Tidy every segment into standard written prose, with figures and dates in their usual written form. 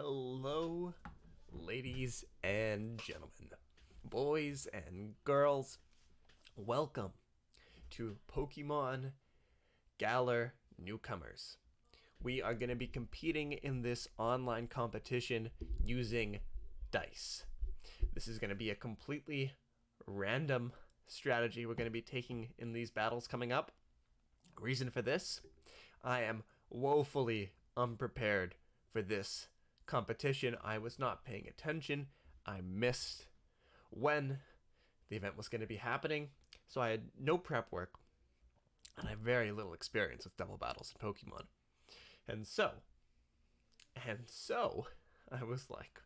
Hello, ladies and gentlemen, boys and girls. Welcome to Pokemon Galar Newcomers. We are going to be competing in this online competition using dice. This is going to be a completely random strategy we're going to be taking in these battles coming up. Reason for this, I am woefully unprepared for this competition. I was not paying attention. I missed when the event was going to be happening, so I had no prep work, and I have very little experience with double battles in Pokemon. And so, I was like,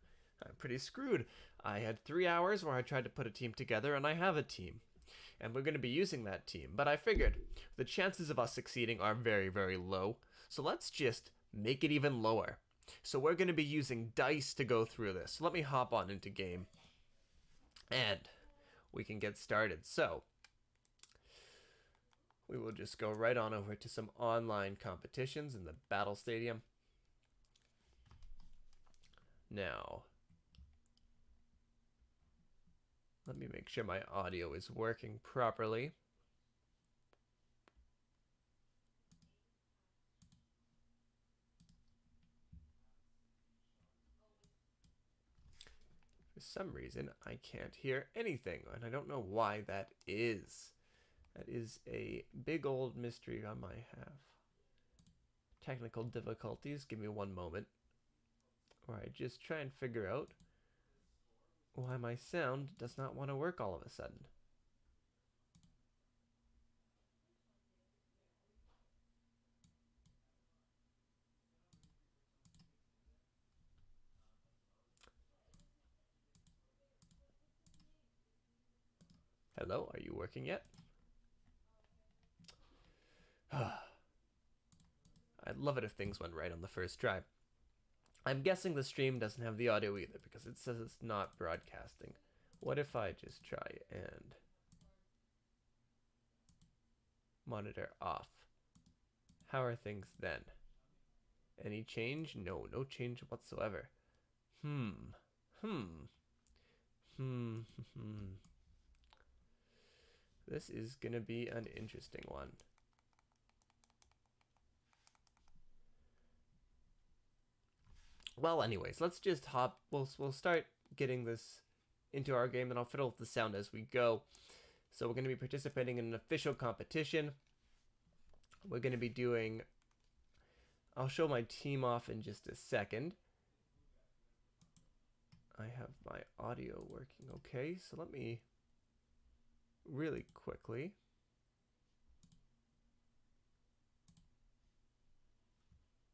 I'm pretty screwed. I had 3 hours where I tried to put a team together, and I have a team. And we're going to be using that team. But I figured the chances of us succeeding are very, very low. So let's just make it even lower. So we're going to be using dice to go through this. So let me hop on into game. And we can get started. So we will just go right on over to some online competitions in the Battle Stadium. Now, let me make sure my audio is working properly. For some reason, I can't hear anything, and I don't know why that is. That is a big old mystery on my half. Technical difficulties, give me one moment, where I just try and figure out why my sound does not want to work all of a sudden. Hello, are you working yet? I'd love it if things went right on the first try. I'm guessing the stream doesn't have the audio either because it says it's not broadcasting. What if I just try and monitor off? How are things then? Any change? No change whatsoever. This is gonna be an interesting one. Well, anyways, let's just hop. We'll start getting this into our game, and I'll fiddle with the sound as we go. So we're going to be participating in an official competition. We're going to be doing... I'll show my team off in just a second. I have my audio working okay, so let me really quickly...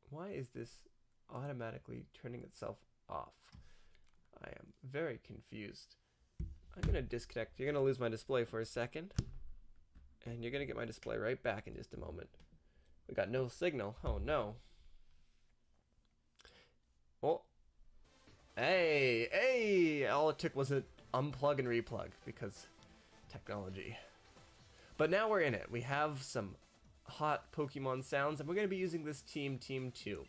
Why is this automatically turning itself off? I am very confused. I'm going to disconnect. You're going to lose my display for a second. And you're going to get my display right back in just a moment. We got no signal. Oh no. Oh. Hey! All it took was an unplug and replug because technology. But now we're in it. We have some hot Pokemon sounds, and we're going to be using this Team 2.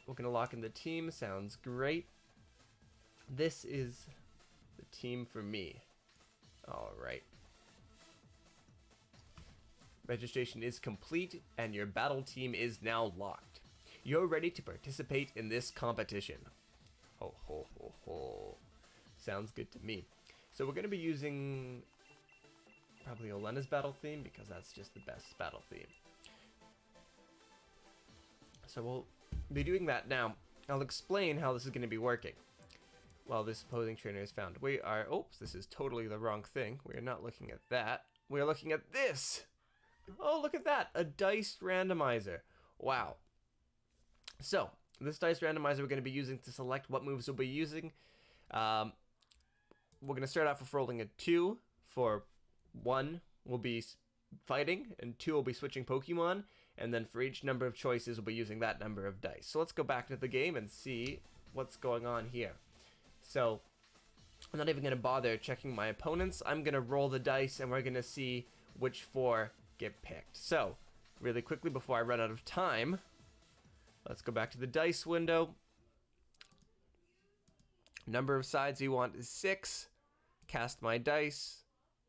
We're going to lock in the team. Sounds great. This is the team for me. Alright. Registration is complete, and your battle team is now locked. You're ready to participate in this competition. Ho ho ho ho. Sounds good to me. So we're going to be using probably Olena's battle theme because that's just the best battle theme. So we'll be doing that now. I'll explain how this is going to be working. While this opposing trainer is found. We are... Oops, this is totally the wrong thing. We are not looking at that. We are looking at this! Oh, look at that! A dice randomizer. Wow. So, this dice randomizer we're going to be using to select what moves we'll be using. We're going to start off with rolling a 2. For 1, we'll be fighting, and 2 will be switching Pokemon, and then for each number of choices we'll be using that number of dice. So let's go back to the game and see what's going on here. So I'm not even going to bother checking my opponents. I'm going to roll the dice and we're going to see which 4 get picked. So really quickly before I run out of time, Let's go back to the dice window. Number of sides we want is 6. Cast my dice.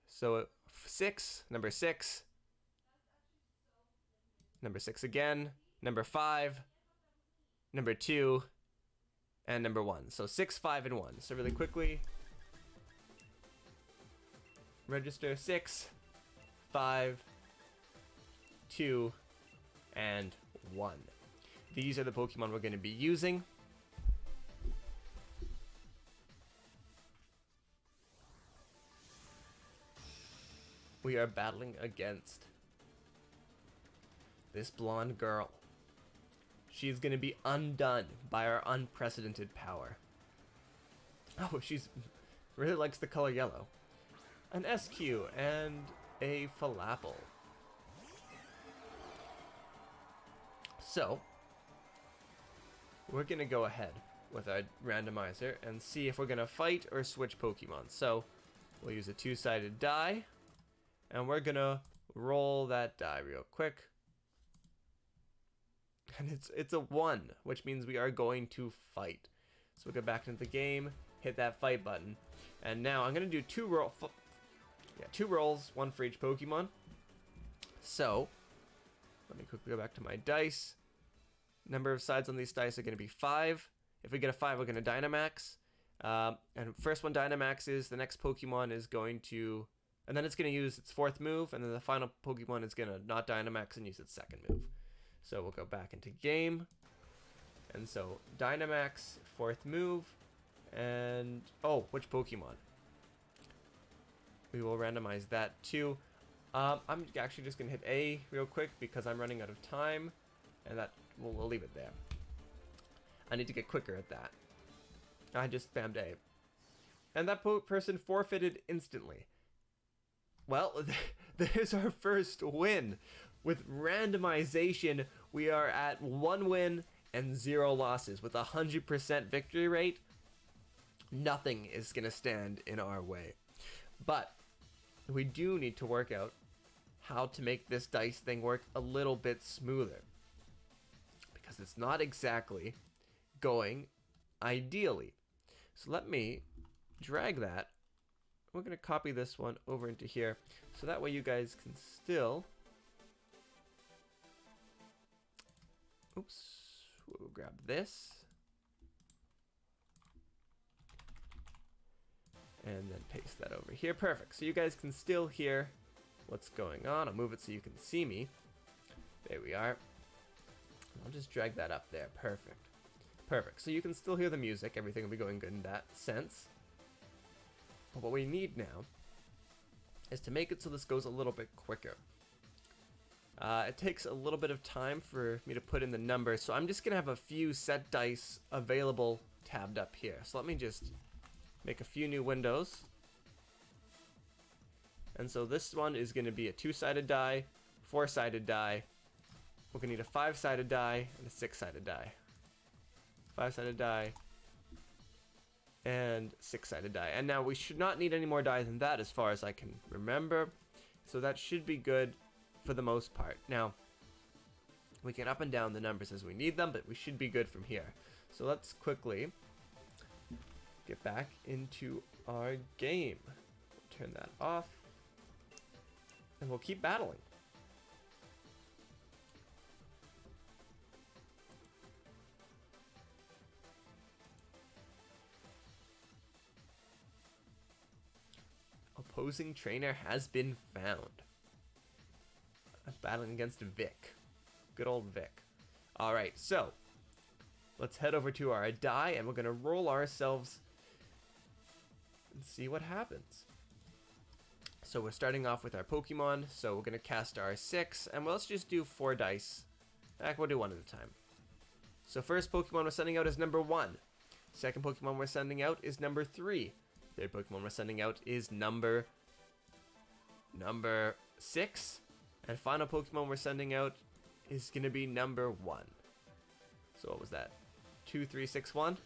So 6, number 6. Number 6 again. Number 5. Number 2. And number 1. So 6, 5, and 1. So really quickly, register 6, 5, 2, and 1. These are the Pokemon we're going to be using. We are battling against this blonde girl. She's going to be undone by our unprecedented power. Oh, she's really likes the color yellow. An SQ and a Falapel. So, we're going to go ahead with our randomizer and see if we're going to fight or switch Pokemon. So, we'll use a two-sided die, and we're going to roll that die real quick. And it's a 1, which means we are going to fight. So we'll go back into the game, hit that fight button, and now I'm going to do two rolls, one for each Pokemon. So, let me quickly go back to my dice. Number of sides on these dice are going to be 5. If we get a 5, we're going to Dynamax. And first one Dynamaxes, the next Pokemon is going to... And then it's going to use its 4th move, and then the final Pokemon is going to not Dynamax and use its 2nd move. So we'll go back into game. And so Dynamax, 4th move. And... oh, which Pokemon? We will randomize that too. I'm actually just going to hit A real quick because I'm running out of time. And that... we'll leave it there. I need to get quicker at that. I just spammed A. And that person forfeited instantly. Well, there's our first win. With randomization, we are at 1 win and 0 losses. With a 100% victory rate, nothing is going to stand in our way. But we do need to work out how to make this dice thing work a little bit smoother. Because it's not exactly going ideally. So let me drag that. We're going to copy this one over into here. So that way you guys can still... oops. We'll grab this. And then paste that over here. Perfect. So you guys can still hear what's going on. I'll move it so you can see me. There we are. I'll just drag that up there. Perfect. Perfect. So you can still hear the music. Everything will be going good in that sense. But what we need now is to make it so this goes a little bit quicker. It takes a little bit of time for me to put in the numbers, so I'm just going to have a few set dice available tabbed up here. So let me just make a few new windows. And so this one is going to be a 2-sided die, 4-sided die. We're going to need a 5-sided die and a 6-sided die. 5-sided die and 6-sided die. And now we should not need any more die than that as far as I can remember. So that should be good for the most part. Now, we can up and down the numbers as we need them, but we should be good from here. So let's quickly get back into our game. Turn that off. And we'll keep battling. Opposing trainer has been found. I'm battling against Vic. Good old Vic. Alright, so let's head over to our die and we're going to roll ourselves and see what happens. So we're starting off with our Pokemon, so we're going to cast our 6, and let's just do 4 dice. We'll do 1 at a time. So first Pokemon we're sending out is number 1. Second Pokemon we're sending out is number 3. Third Pokemon we're sending out is number 6. And final Pokemon we're sending out is going to be number 1. So what was that? 2, 3, 6, 1.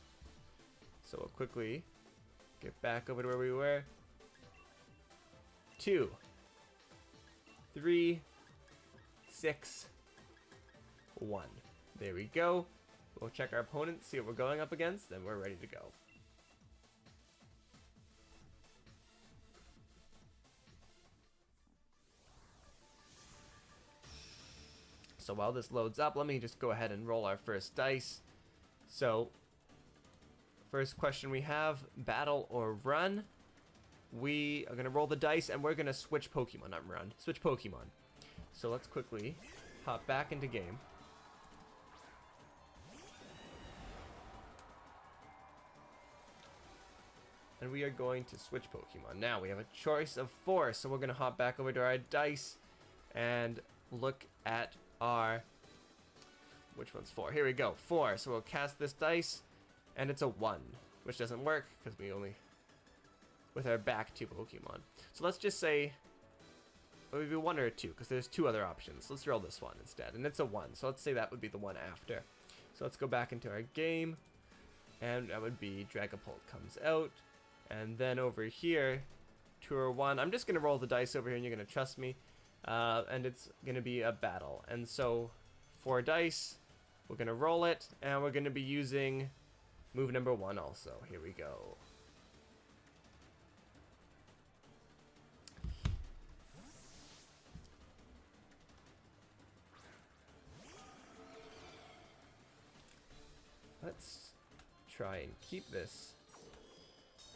So we'll quickly get back over to where we were. 2, 3, 6, 1. There we go. We'll check our opponent, see what we're going up against, and we're ready to go. So while this loads up, let me just go ahead and roll our first dice. So, first question we have, battle or run? We are going to roll the dice and we're going to switch Pokemon, not run, switch Pokemon. So let's quickly hop back into game. And we are going to switch Pokemon. Now we have a choice of 4, so we're going to hop back over to our dice and look at our... Which one's 4? Here we go, 4. So we'll cast this dice, and it's a 1, which doesn't work because we only... with our back to Pokemon. So let's just say... it would be 1 or a 2, because there's 2 other options. Let's roll this one instead, and it's a 1. So let's say that would be the one after. So let's go back into our game, and that would be Dragapult comes out. And then over here, 2 or 1. I'm just going to roll the dice over here, and you're going to trust me. And it's going to be a battle. And so, 4 dice, we're going to roll it, and we're going to be using move number 1 also. Here we go. Let's try and keep this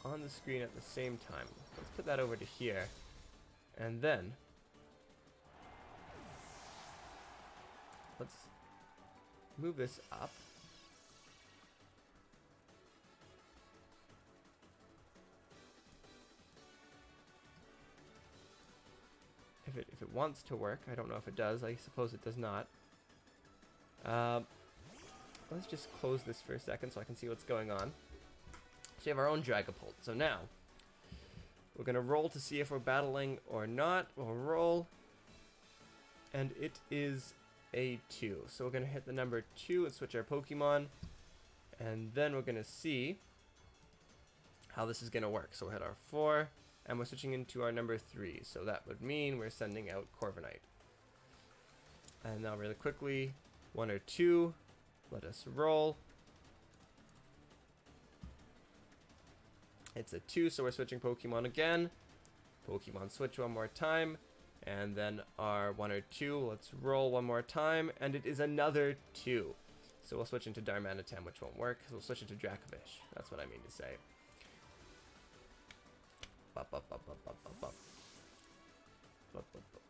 on the screen at the same time. Let's put that over to here. And then let's move this up. If it wants to work, I don't know if it does. I suppose it does not. Let's just close this for a second so I can see what's going on. So we have our own Dragapult. So now, we're going to roll to see if we're battling or not. We'll roll. And it is a 2. So we're going to hit the number 2 and switch our Pokemon. And then we're going to see how this is going to work. So we'll hit our 4. And we're switching into our number 3. So that would mean we're sending out Corviknight. And now really quickly, 1 or 2. Let us roll. It's a 2, so we're switching Pokemon again. Pokemon switch one more time. And then our 1 or 2, let's roll one more time. And it is another 2. So we'll switch into Darmanitan, which won't work. So we'll switch into Dracovish. That's what I mean to say. Bop, bop, bop, bop, bop, bop, bop. Bop, bop, bop.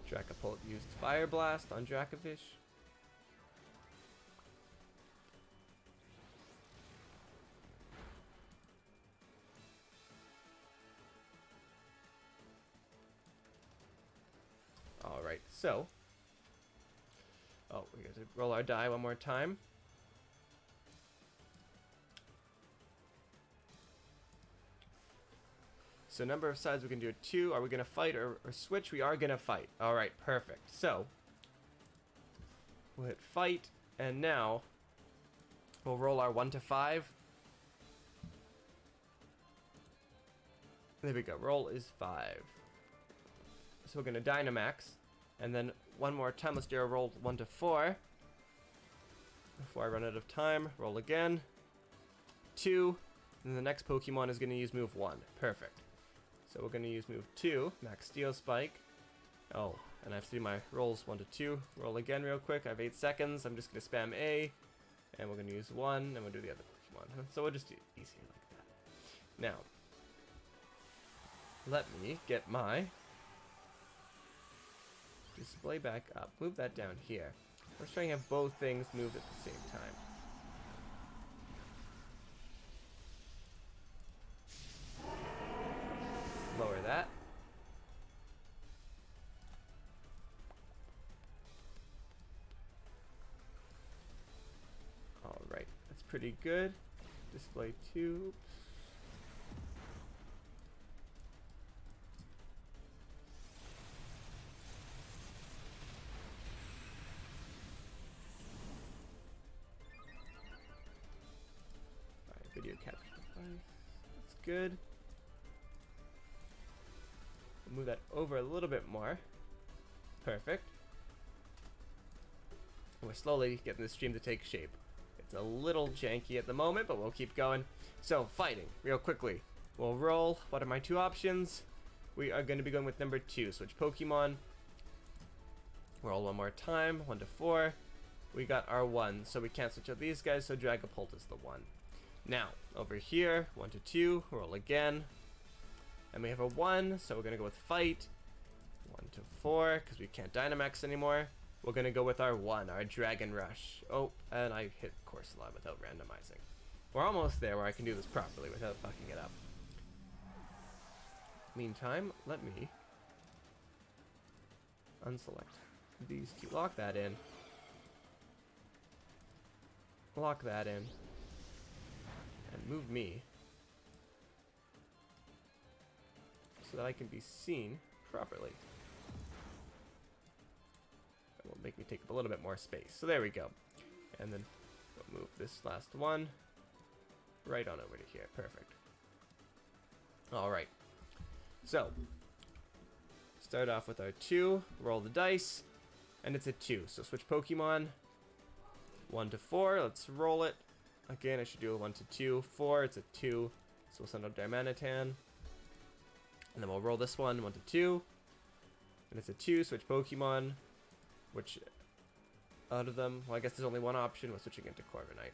Dragapult used Fire Blast on Dracovish. Alright, so... oh, we got to roll our die one more time. So number of sides we can do a 2. Are we going to fight or switch? We are going to fight. Alright, perfect. So, we'll hit fight, and now we'll roll our 1 to 5. There we go. Roll is 5. So we're going to Dynamax, and then one more time, let's do a roll 1 to 4. Before I run out of time, roll again. 2, and then the next Pokemon is going to use move 1. Perfect. So we're going to use move 2, Max Steel Spike. Oh, and I have to do my rolls 1 to 2. Roll again real quick. I have 8 seconds. I'm just going to spam A. And we're going to use 1, and we'll do the other Pokemon. So we'll just do it easier like that. Now, let me get my display back up. Move that down here. Let's try and have both things move at the same time. Lower that. Alright, that's pretty good. Display 2. good. Move that over a little bit more. Perfect. And we're slowly getting the stream to take shape. It's a little janky at the moment, but we'll keep going. So, fighting, real quickly. We'll roll. What are my two options? We are going to be going with number 2. Switch Pokemon. Roll one more time. 1 to 4. We got our 1, so we can't switch out these guys, so Dragapult is the 1. Now, over here, 1 to 2. Roll again. And we have a 1, so we're going to go with Fight. 1 to 4, because we can't Dynamax anymore. We're going to go with our 1, our Dragon Rush. Oh, and I hit Corsola without randomizing. We're almost there where I can do this properly without fucking it up. Meantime, let me unselect these two. Lock that in. Lock that in. And move me so that I can be seen properly. That will make me take up a little bit more space. So there we go. And then we'll move this last one right on over to here. Perfect. Alright. So, start off with our 2, roll the dice, and it's a 2. So switch Pokemon. 1 to 4, let's roll it. Again, I should do a 1 to 2. 4, it's a 2. So we'll send out Darmanitan. And then we'll roll this one, 1 to 2. And it's a 2, switch Pokemon. Which, out of them, well, I guess there's only one option. We're switching into Corviknight.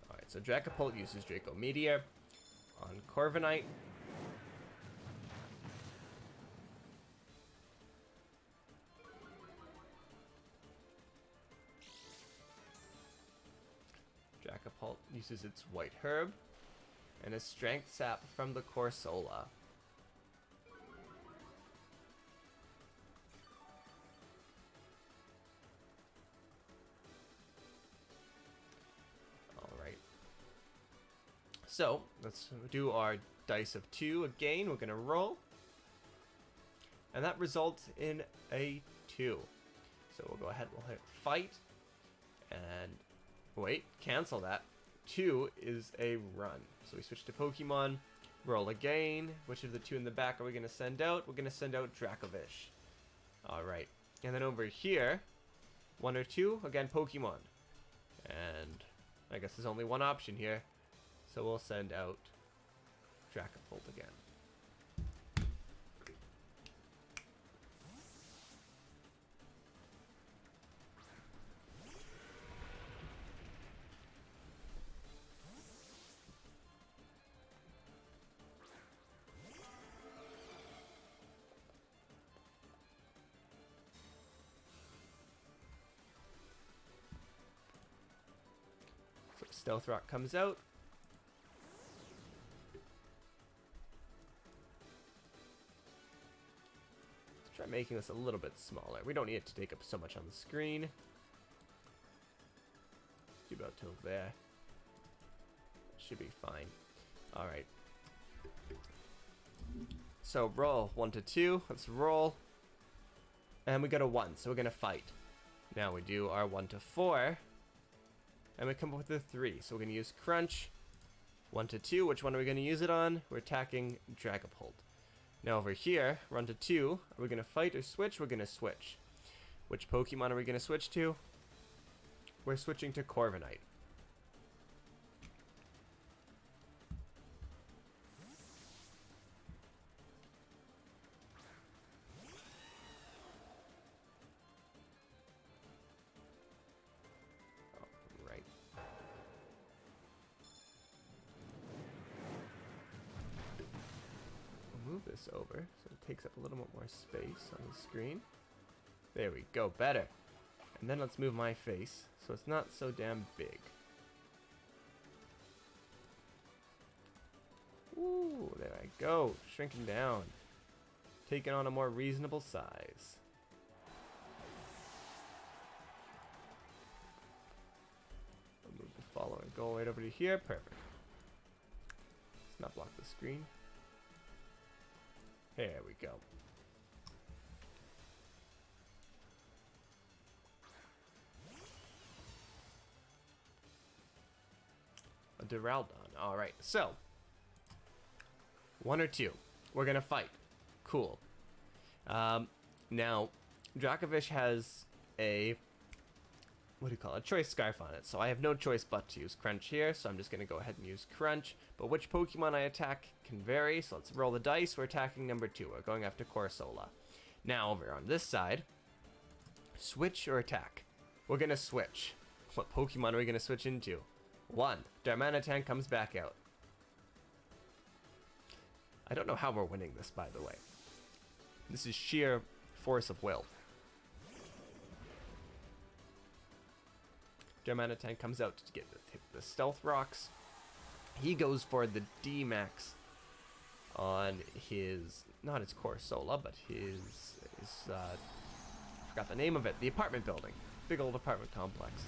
Alright, so Dragapult uses Draco Meteor on Corviknight. Dragapult uses its White Herb and a Strength Sap from the Corsola. Alright. So, let's do our dice of 2 again. We're going to roll. And that results in a 2. So we'll go ahead, we'll hit Fight. And wait, cancel that. 2 is a run. So we switch to Pokemon, roll again. Which of the 2 in the back are we going to send out? We're going to send out Dracovish. Alright. And then over here, 1 or 2, again Pokemon. And I guess there's only one option here. So we'll send out Dragapult again. So Stealth Rock comes out. Let's try making this a little bit smaller. We don't need it to take up so much on the screen. Let's do about till there. Should be fine. Alright. So roll 1 to 2. Let's roll. And we got a 1, so we're going to fight. Now we do our 1 to 4. And we come up with a 3. So we're going to use Crunch. 1 to 2. Which one are we going to use it on? We're attacking Dragapult. Now over here, 1 to 2. Are we going to fight or switch? We're going to switch. Which Pokemon are we going to switch to? We're switching to Corviknight. Alright. Move this over so it takes up a little bit more space on the screen. There we go, better. And then let's move my face so it's not so damn big. Ooh, there I go, shrinking down. Taking on a more reasonable size. I'll move the Follow it. Go right over to here. Perfect. Let's not block the screen. There we go. A Duraldon. Alright, so. 1 or 2. We're gonna fight. Cool. Now, Dracovish has a... what do you call it? A choice scarf on it. So I have no choice but to use Crunch here. So I'm just gonna go ahead and use Crunch. But which Pokemon I attack can vary. So let's roll the dice. We're attacking number 2. We're going after Corsola. Now over on this side, switch or attack? We're gonna switch. What Pokemon are we gonna switch into? 1. Darmanitan comes back out. I don't know how we're winning this, by the way. This is sheer force of will. Darmanitan comes out to get the Stealth Rocks. He goes for the D-Max on his, not his Corsola, but his I forgot the name of it, the apartment building. Big old apartment complex.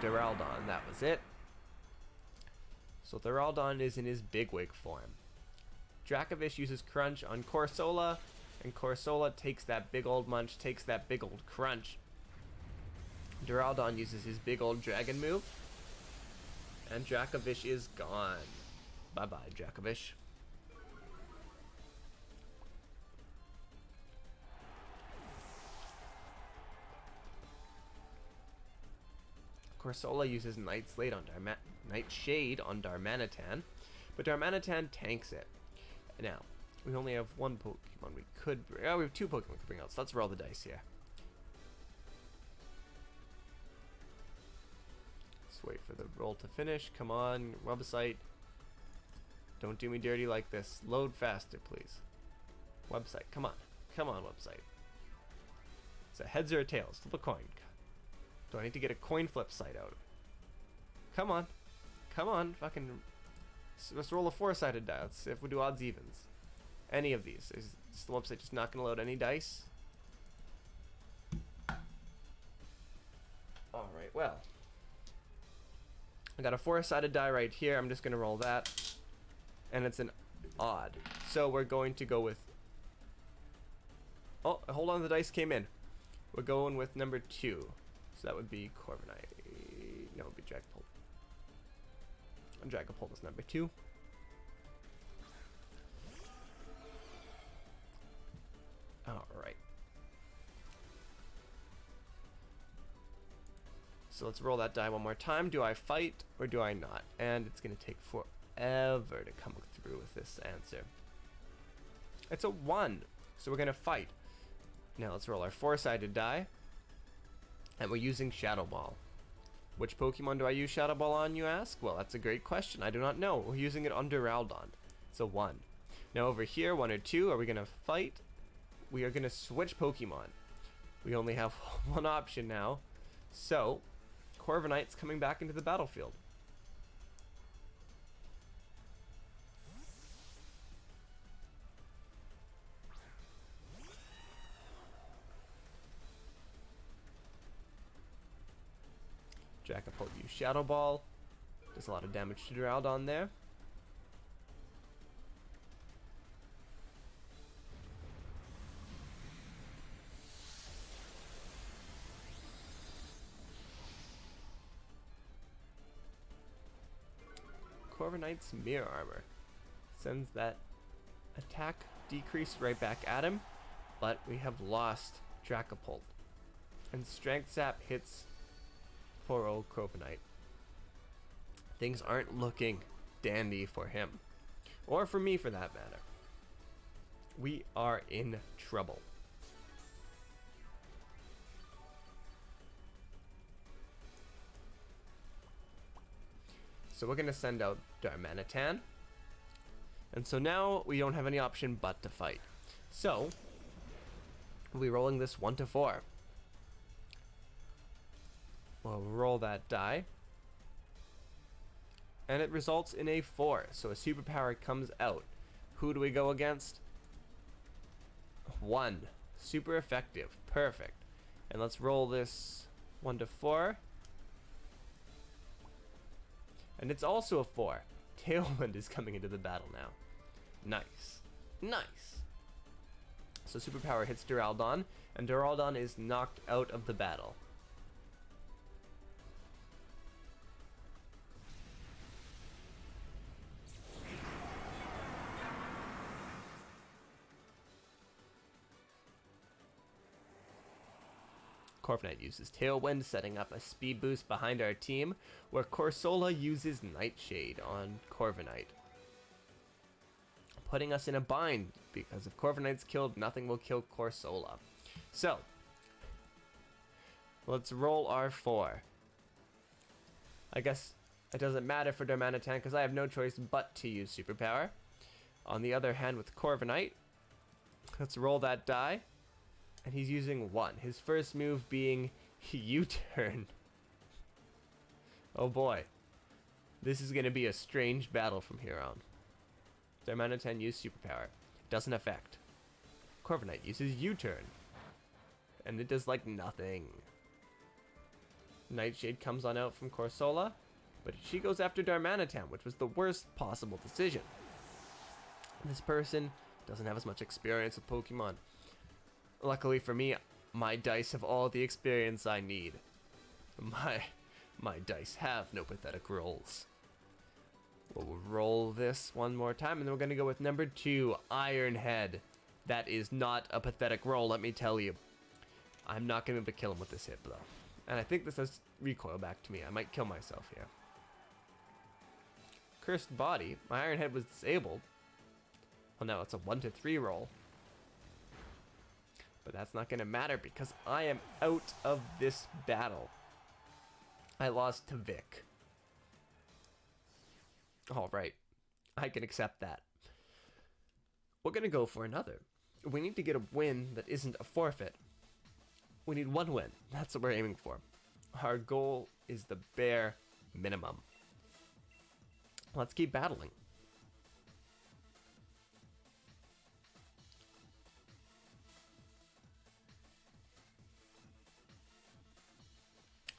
Duraldon, that was it. So Duraldon is in his Bigwig form. Dracovish uses Crunch on Corsola, and Corsola takes that big old munch, takes that big old crunch. Duraldon uses his big old dragon move, and Dracovish is gone. Bye-bye, Dracovish. Corsola uses Nightshade on Darmanitan, but Darmanitan tanks it. Now, we only have 1 Pokemon we could bring. Oh, we have 2 Pokemon we could bring out, so let's roll the dice here. Let's wait for the roll to finish. Come on, website. Don't do me dirty like this. Load faster, please. Website, come on. Come on, website. Is it heads or tails? Flip a coin. Do I need to get a coin flip site out? Come on. Come on, fucking... let's roll a 4-sided die. Let's see if we do odds evens. Any of these. Is the website just not going to load any dice? Alright, well. I got a 4-sided die right here. I'm just going to roll that. And it's an odd. So we're going to go with... oh, hold on, the dice came in. We're going with number 2. So that would be Corviknight. No, it would be Dragapult. And Dragapult is number 2. Alright. So let's roll that die one more time. Do I fight or do I not? And it's going to take forever to come through with this answer. It's a 1. So we're going to fight. Now let's roll our 4-sided die. And we're using Shadow Ball. Which Pokemon do I use Shadow Ball on, you ask? Well, that's a great question. I do not know. We're using it on Duraldon. It's a 1. Now over here, 1 or 2, are we going to fight? We are going to switch Pokemon. We only have 1 option now. So, Corviknight's coming back into the battlefield. Dragapult use Shadow Ball. Does a lot of damage to Duraldon there. Corviknight's Mirror Armor sends that attack decrease right back at him, but we have lost Dragapult. And Strength Sap hits poor old Corviknight. Things aren't looking dandy for him. Or for me, for that matter. We are in trouble. So we're going to send out Darmanitan. And so now we don't have any option but to fight. So, we'll be rolling this 1 to 4. We'll roll that die. And it results in a 4. So a superpower comes out. Who do we go against? 1. Super effective. Perfect. And let's roll this 1 to 4. And it's also a 4. Tailwind is coming into the battle now. Nice. Nice. So Superpower hits Duraludon, and Duraludon is knocked out of the battle. Corviknight uses Tailwind, setting up a speed boost behind our team, where Corsola uses Nightshade on Corviknight, putting us in a bind, because if Corviknight's killed, nothing will kill Corsola. So, let's roll our 4. I guess it doesn't matter for Darmanitan, because I have no choice but to use Superpower. On the other hand, with Corviknight, let's roll that die. And he's using 1. His first move being U-turn. Oh boy. This is going to be a strange battle from here on. Darmanitan used Superpower. Doesn't affect. Corviknight uses U-turn. And it does like nothing. Nightshade comes on out from Corsola. But she goes after Darmanitan, which was the worst possible decision. This person doesn't have as much experience with Pokemon. Luckily for me, my dice have all the experience I need. My dice have no pathetic rolls. We'll roll this one more time, and then we're going to go with number 2, Iron Head. That is not a pathetic roll, let me tell you. I'm not going to be able to kill him with this hit, though. And I think this has recoil back to me. I might kill myself here. Cursed Body. My Iron Head was disabled. Well, now it's a 1 to 3 roll. But that's not going to matter because I am out of this battle. I lost to Vic. Alright. I can accept that. We're going to go for another. We need to get a win that isn't a forfeit. We need 1 win. That's what we're aiming for. Our goal is the bare minimum. Let's keep battling.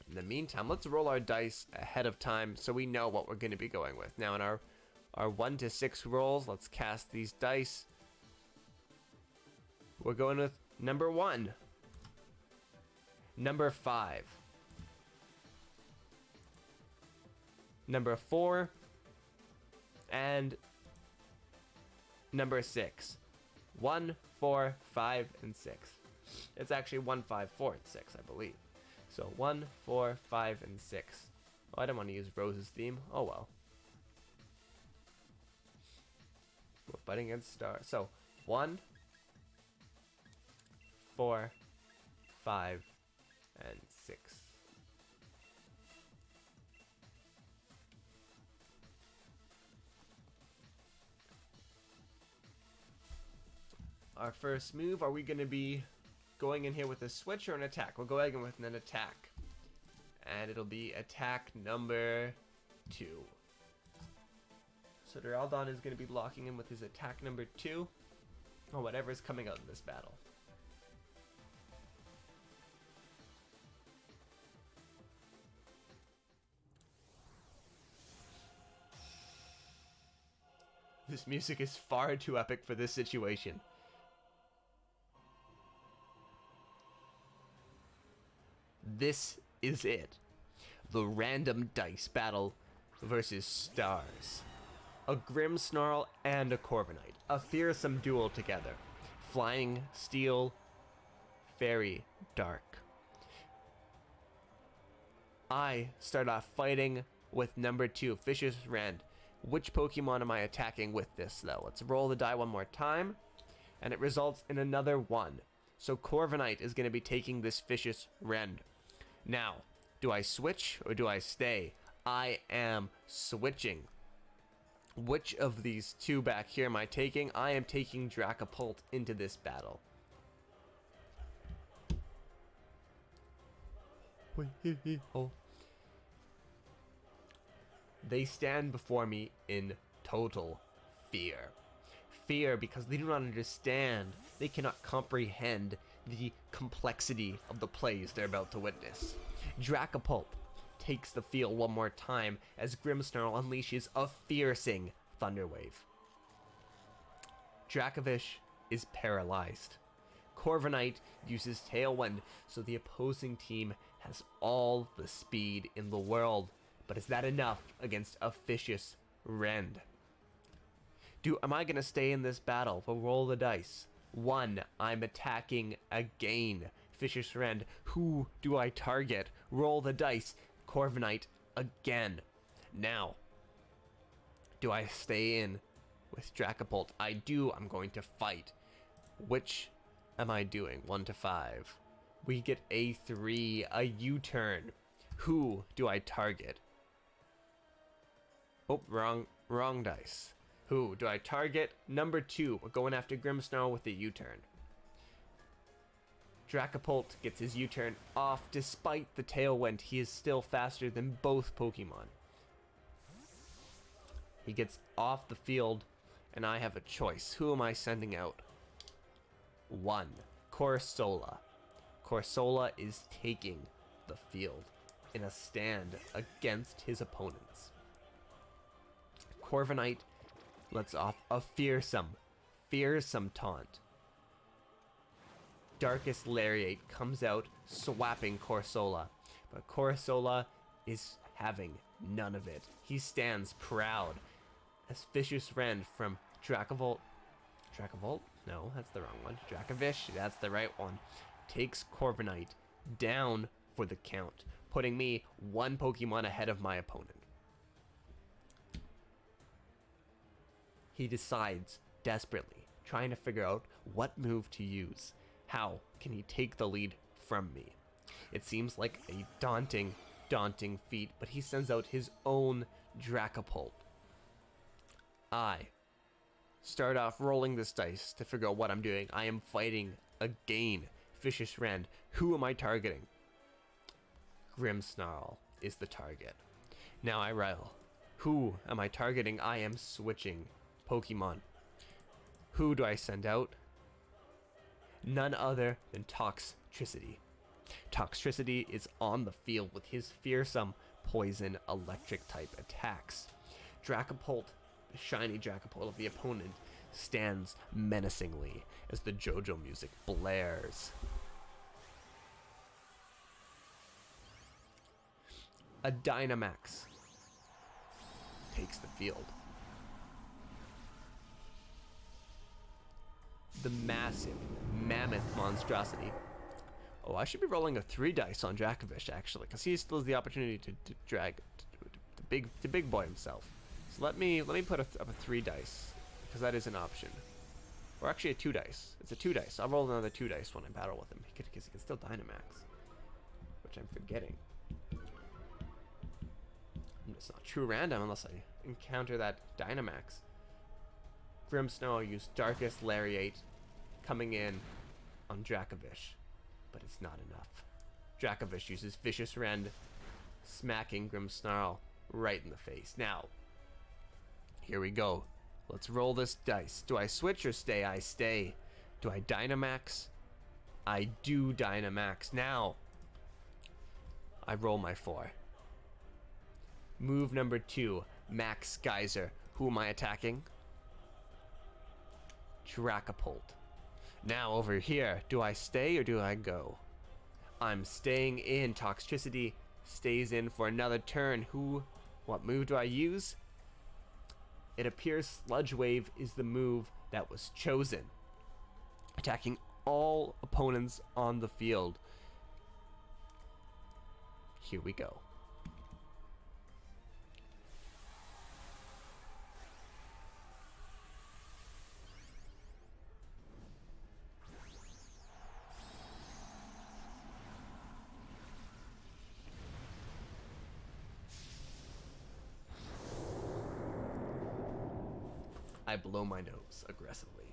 In the meantime, let's roll our dice ahead of time so we know what we're going to be going with. Now in our 1 to 6 rolls, let's cast these dice. We're going with number 1, number 5, number 4, and number 6. 1, 4, 5, and 6. It's actually 1, 5, 4, and 6, I believe. So 1, 4, 5, and 6. Oh, I don't want to use Rose's theme. Oh well. We're fighting against Star. So 1, 4, 5, and 6. Our first move, are we going to be going in here with a switch or an attack? We'll go again with an attack. And it'll be attack number 2. So Duraludon is going to be locking in with his attack number 2. Or whatever is coming out in this battle. This music is far too epic for this situation. This is it. The random dice battle versus stars. A Grimmsnarl and a Corviknight. A fearsome duel together. Flying, Steel, Fairy, Dark. I start off fighting with number 2, Vicious Rend. Which Pokemon am I attacking with this, though? Let's roll the die one more time. And it results in another 1. So Corviknight is going to be taking this Vicious Rend. Now, do I switch or do I stay? I am switching. Which of these 2 back here am I taking? I am taking Dracopult into this battle. They stand before me in total fear. Fear because they do not understand, they cannot comprehend the complexity of the plays they're about to witness. Dracopult takes the field one more time as Grimmsnarl unleashes a fearsing Thunderwave. Dracovish is paralyzed. Corviknight uses Tailwind, so the opposing team has all the speed in the world. But is that enough against a Vicious Rend? Am I going to stay in this battle? We'll roll the dice. 1, I'm attacking again. Vicious Rend. Who do I target? Roll the dice. Corviknight again. Now, do I stay in with Dracopult? I do. I'm going to fight. Which am I doing? 1 to 5. We get a 3, a U-turn. Who do I target? Oh, wrong dice. Who do I target? Number 2. We're going after Grimmsnarl with the U-turn. Dracopult gets his U-turn off. Despite the Tailwind, he is still faster than both Pokemon. He gets off the field, and I have a choice. Who am I sending out? 1. Corsola. Corsola is taking the field in a stand against his opponents. Corviknight lets off a fearsome taunt. Darkest Lariat comes out swapping Corsola, but Corsola is having none of it. He stands proud as Vicious Rend from Dracopult? No, that's the wrong one. Dracovish, that's the right one. Takes Corviknight down for the count, putting me 1 Pokemon ahead of my opponent. He decides desperately, trying to figure out what move to use. How can he take the lead from me? It seems like a daunting feat, but he sends out his own Dracopult. I start off rolling this dice to figure out what I'm doing. I am fighting again. Vicious Rend. Who am I targeting? Grimmsnarl is the target. Now I roll. Who am I targeting? I am switching Pokemon. Who do I send out? None other than Toxtricity. Toxtricity is on the field with his fearsome poison electric type attacks. Dracopult, the shiny Dracopult of the opponent, stands menacingly as the JoJo music blares. A Dynamax takes the field. The massive, mammoth monstrosity. Oh, I should be rolling a 3 dice on Dracovish, actually, because he still has the opportunity to drag the big boy himself. So let me put up a 3 dice, because that is an option. Or actually a 2 dice. It's a 2 dice. I'll roll another 2 dice when I battle with him, because he can still Dynamax, which I'm forgetting. It's not true random unless I encounter that Dynamax. Grimmsnarl used Darkest Lariat coming in on Dracovish, but it's not enough. Dracovish uses Vicious Rend, smacking Grimmsnarl right in the face. Now, here we go. Let's roll this dice. Do I switch or stay? I stay. Do I Dynamax? I do Dynamax. Now, I roll my 4. Move number 2, Max Geyser. Who am I attacking? Dracopult. Now over here, do I stay or do I go? I'm staying in. Toxtricity stays in for another turn. What move do I use? It appears Sludge Wave is the move that was chosen, attacking all opponents on the field. Here we go. I blow my nose aggressively.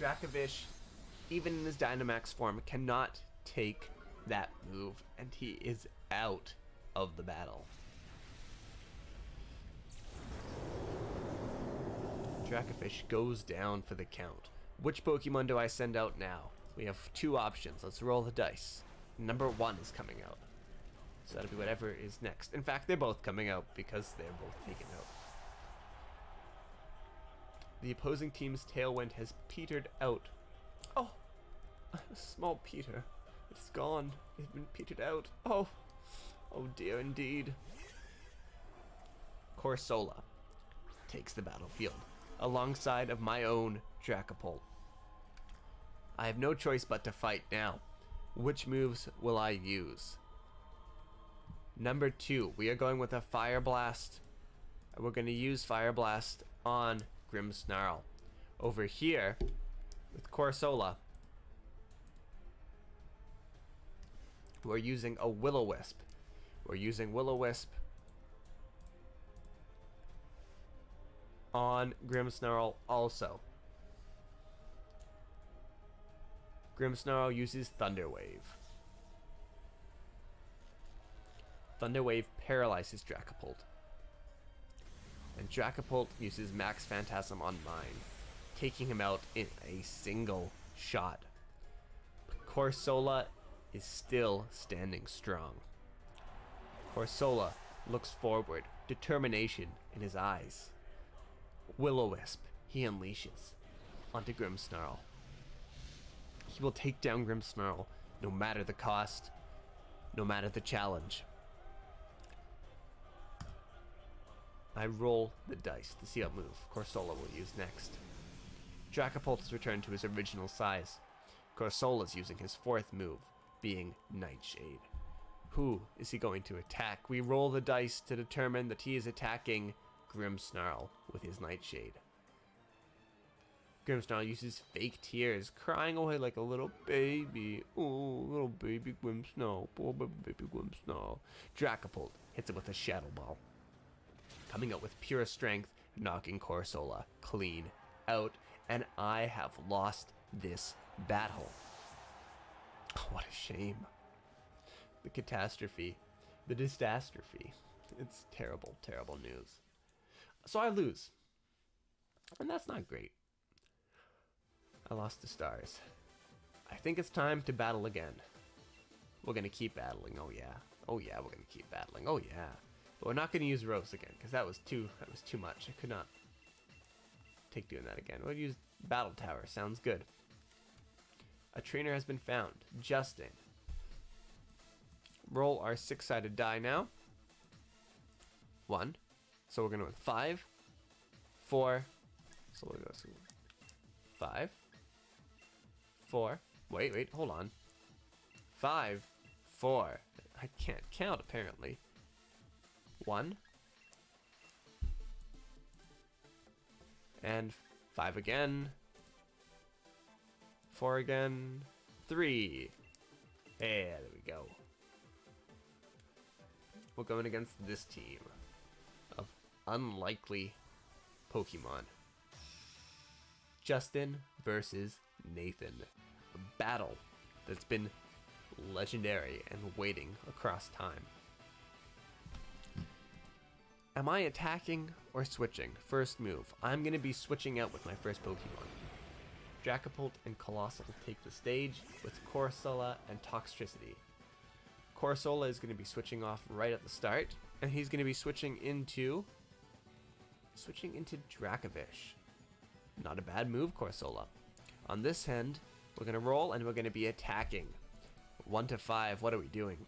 Dracovish, even in his Dynamax form, cannot take that move, and he is out of the battle. Dracafish goes down for the count. Which Pokemon do I send out now? We have two options. Let's roll the dice. Number 1 is coming out. So that'll be whatever is next. In fact, they're both coming out because they're both taken out. The opposing team's Tailwind has petered out. Oh! A small Peter. It's gone. It's been petered out. Oh! Oh dear indeed. Corsola takes the battlefield alongside of my own Dracapult. I have no choice but to fight now. Which moves will I use? Number 2, we are going with a Fire Blast. We're going to use Fire Blast on Grimmsnarl. Over here, with Corsola, we're using a Will-O-Wisp. We're using Will-O-Wisp on Grimmsnarl also. Grimmsnarl uses Thunder Wave. Thunder Wave paralyzes Dracapult. And Dracapult uses Max Phantasm on mine, taking him out in a single shot. Corsola is still standing strong. Corsola looks forward, determination in his eyes. Will-O-Wisp he unleashes onto Grimmsnarl. He will take down Grimmsnarl no matter the cost, no matter the challenge. I roll the dice to see what move Corsola will use next. Dracapult is returned to his original size. Corsola is using his 4th move, being Nightshade. Who is he going to attack? We roll the dice to determine that he is attacking Grimmsnarl with his Nightshade. Grimmsnarl uses fake tears, crying away like a little baby. Oh, little baby Grimmsnarl. Poor baby Grimmsnarl. Dracapult hits it with a Shadow Ball, coming out with pure strength, knocking Corsola clean out, and I have lost this battle. Oh, what a shame. The catastrophe. The disastrophe. It's terrible, terrible news. So I lose. And that's not great. I lost the stars. I think it's time to battle again. We're going to keep battling. Oh yeah. Oh yeah, we're going to keep battling. Oh yeah. But we're not going to use Rose again, because that was too much. I could not take doing that again. We'll use Battle Tower. Sounds good. A trainer has been found. Justin. Roll our 6-sided die now. 1. So we're going to with 5, 4. So we'll go 5, 4. Wait, hold on. 5, 4. I can't count apparently. 1 and 5 again, 4 again, 3. Hey, there we go. We're going against this team of unlikely Pokemon. Justin versus Nathan. A battle that's been legendary and waiting across time. Am I attacking or switching? First move. I'm going to be switching out with my first Pokemon. Dracapult and Colossal take the stage with Corsola and Toxtricity. Corsola is going to be switching off right at the start, and he's going to be switching into Dracavish. Not a bad move, Corsola. On this end, we're going to roll and we're going to be attacking. 1 to 5. What are we doing?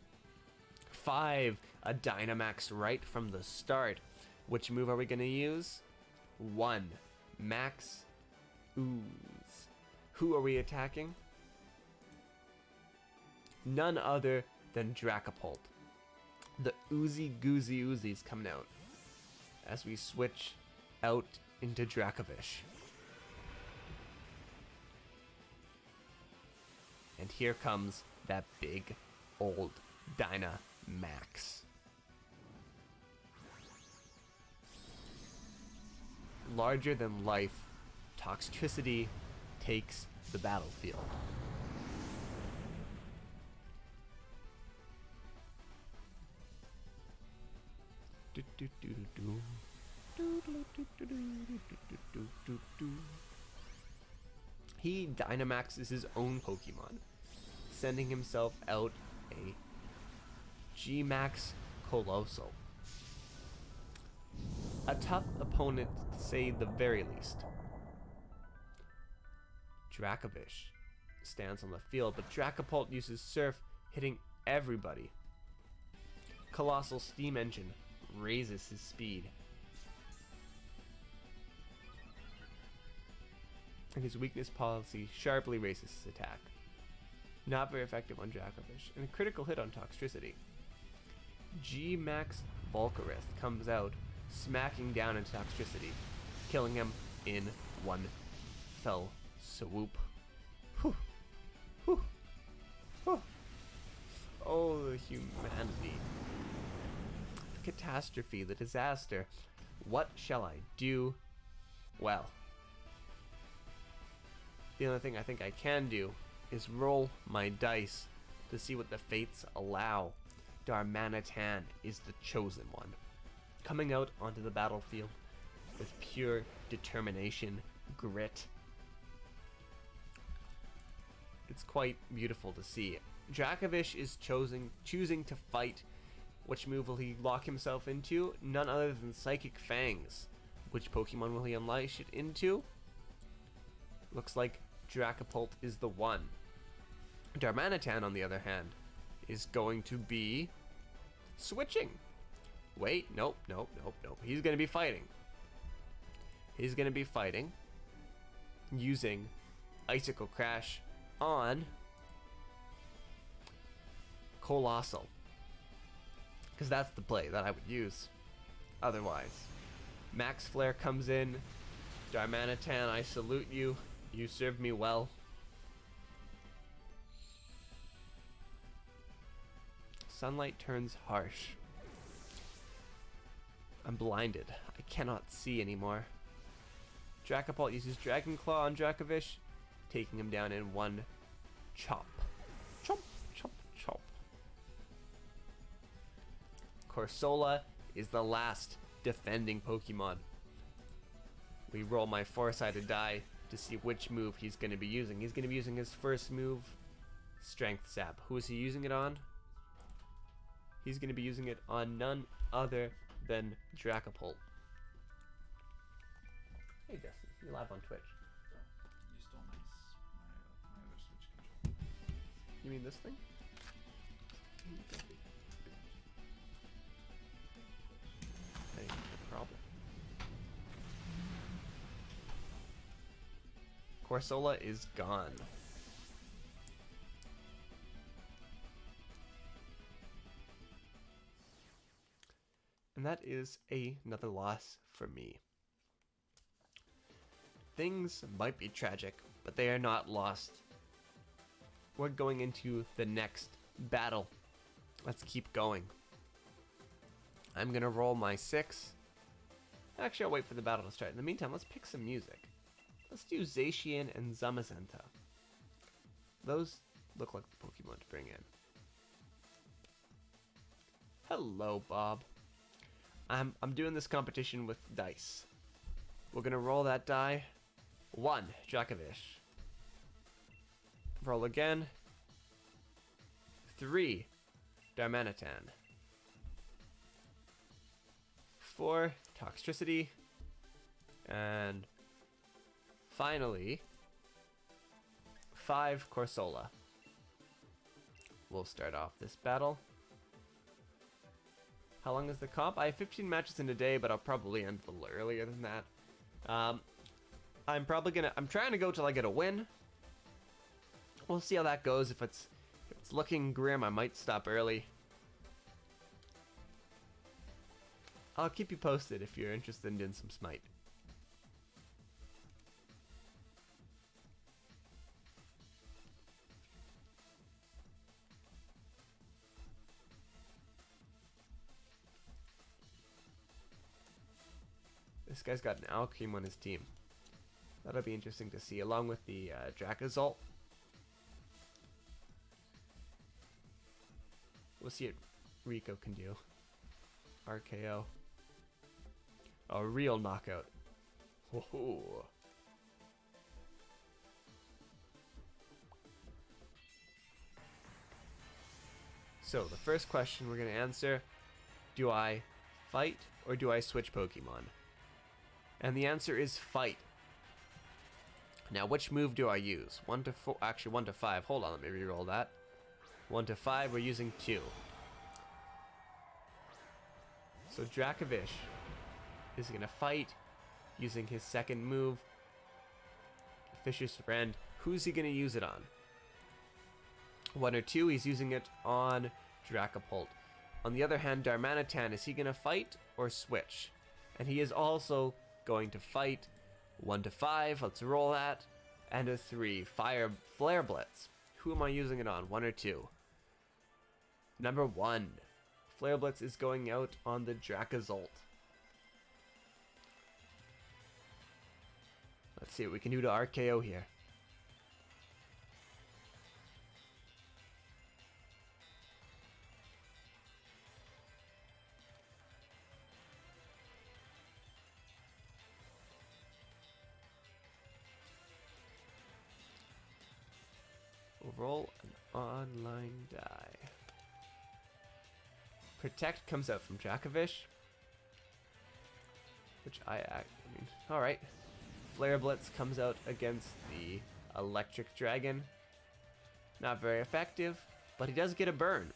5. A Dynamax right from the start. Which move are we going to use? 1. Max Ooze. Who are we attacking? None other than Dracapult. The Oozy Goozy Oozy's coming out as we switch out into Dracavish. And here comes that big old Dynamax. Larger than life, Toxtricity takes the battlefield. He Dynamaxes his own Pokemon, sending himself out a G-Max Colossal. A tough opponent, to say the very least. Dracovish stands on the field, but Dracopult uses Surf, hitting everybody. Colossal Steam Engine raises his speed. And his weakness policy sharply raises his attack. Not very effective on Dracovish, and a critical hit on Toxtricity. G-Max Volcarith comes out, smacking down into Toxtricity, killing him in one fell swoop. Whew. Whew. Whew. Oh, the humanity. The catastrophe, the disaster. What shall I do? Well, the only thing I think I can do is roll my dice to see what the fates allow. Darmanitan is the chosen one, coming out onto the battlefield with pure determination, grit. It's quite beautiful to see. Dracovish is choosing to fight. Which move will he lock himself into? None other than Psychic Fangs. Which Pokemon will he unleash it into? Looks like Dracopult is the one. Darmanitan, on the other hand, is going to be switching. Wait, nope. He's going to be fighting. He's going to be fighting using Icicle Crash on Colossal. Because that's the play that I would use otherwise. Max Flare comes in. Darmanitan, I salute you. You served me well. Sunlight turns harsh. I'm blinded. I cannot see anymore. Dracopult uses Dragon Claw on Dracovish, taking him down in one chop. Chop, chop, chop. Corsola is the last defending Pokemon. We roll my four-sided die to see which move he's going to be using. He's going to be using his first move, Strength Sap. Who is he using it on? He's going to be using it on none other than Dracopult. Hey Justin, you're live on Twitch. You stole my other Switch controller. You mean this thing? Hey, no problem. Corsola is gone. And that is another loss for me. Things might be tragic, but they are not lost. We're going into the next battle. Let's keep going. I'm gonna roll my 6. Actually, I'll wait for the battle to start. In the meantime, let's pick some music. Let's do Zacian and Zamazenta. Those look like the Pokemon to bring in. Hello, Bob. I'm doing this competition with dice. We're gonna roll that die. 1, Dracovish. Roll again. 3, Darmanitan. 4, Toxtricity. And finally, 5, Corsola. We'll start off this battle. How long is the comp? I have 15 matches in a day, but I'll probably end a little earlier than that. I'm trying to go till I get a win. We'll see how that goes. If it's looking grim, I might stop early. I'll keep you posted if you're interested in doing some Smite. This guy's got an Alcremie on his team. That'll be interesting to see, along with the Dracozolt. We'll see what Rico can do. RKO. A real knockout. Whoa. So the first question we're going to answer, do I fight or do I switch Pokemon? And the answer is fight. Now, which move do I use? 1 to 4, actually 1 to 5. Hold on, let me reroll that. 1 to 5, we're using 2. So Dracovish is going to fight using his second move, Vicious Rend. Who's he going to use it on? 1 or 2, he's using it on Dracopult. On the other hand, Darmanitan, is he going to fight or switch? And he is also going to fight. 1 to 5, let's roll that. And a 3, Flare Blitz. Who am I using it on, 1 or 2? Number 1, Flare Blitz is going out on the Dracozolt. Let's see what we can do to RKO here. Roll an online die. Protect comes out from Dracovish, which alright. Flare Blitz comes out against the Electric Dragon. Not very effective, but he does get a burn.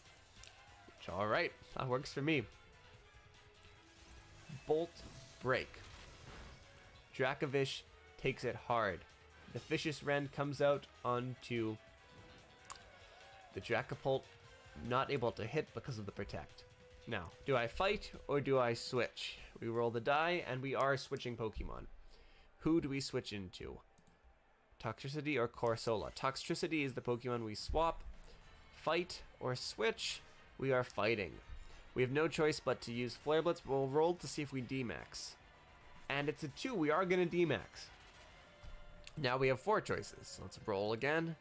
Which, alright, that works for me. Bolt Break. Dracovish takes it hard. The Vicious Rend comes out onto the Dracopult, not able to hit because of the Protect. Now, do I fight or do I switch? We roll the die and we are switching Pokemon. Who do we switch into? Toxtricity or Corsola? Toxtricity is the Pokemon we swap. Fight or switch? We are fighting. We have no choice but to use Flare Blitz. We'll roll to see if we D-Max. And it's a 2. We are going to D-Max. Now we have 4 choices. Let's roll again.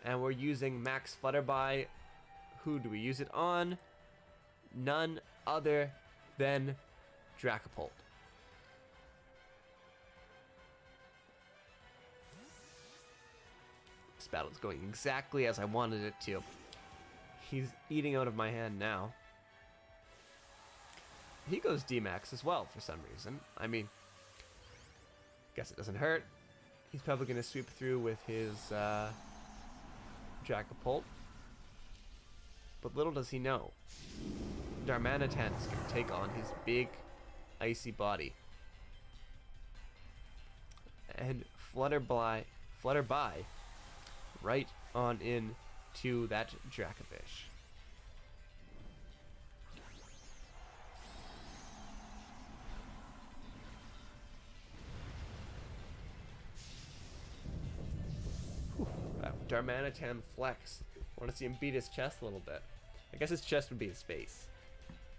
And we're using Max Flutterby. Who do we use it on? None other than Dracopult. This battle's going exactly as I wanted it to. He's eating out of my hand now. He goes D-Max as well for some reason. I mean, guess it doesn't hurt. He's probably going to sweep through with his Dracopult. But little does he know, Darmanitan is going to take on his big, icy body. And Flutterby right on in to that Dracovish. Darmanitan flex. Want to see him beat his chest a little bit. I guess his chest would be his face.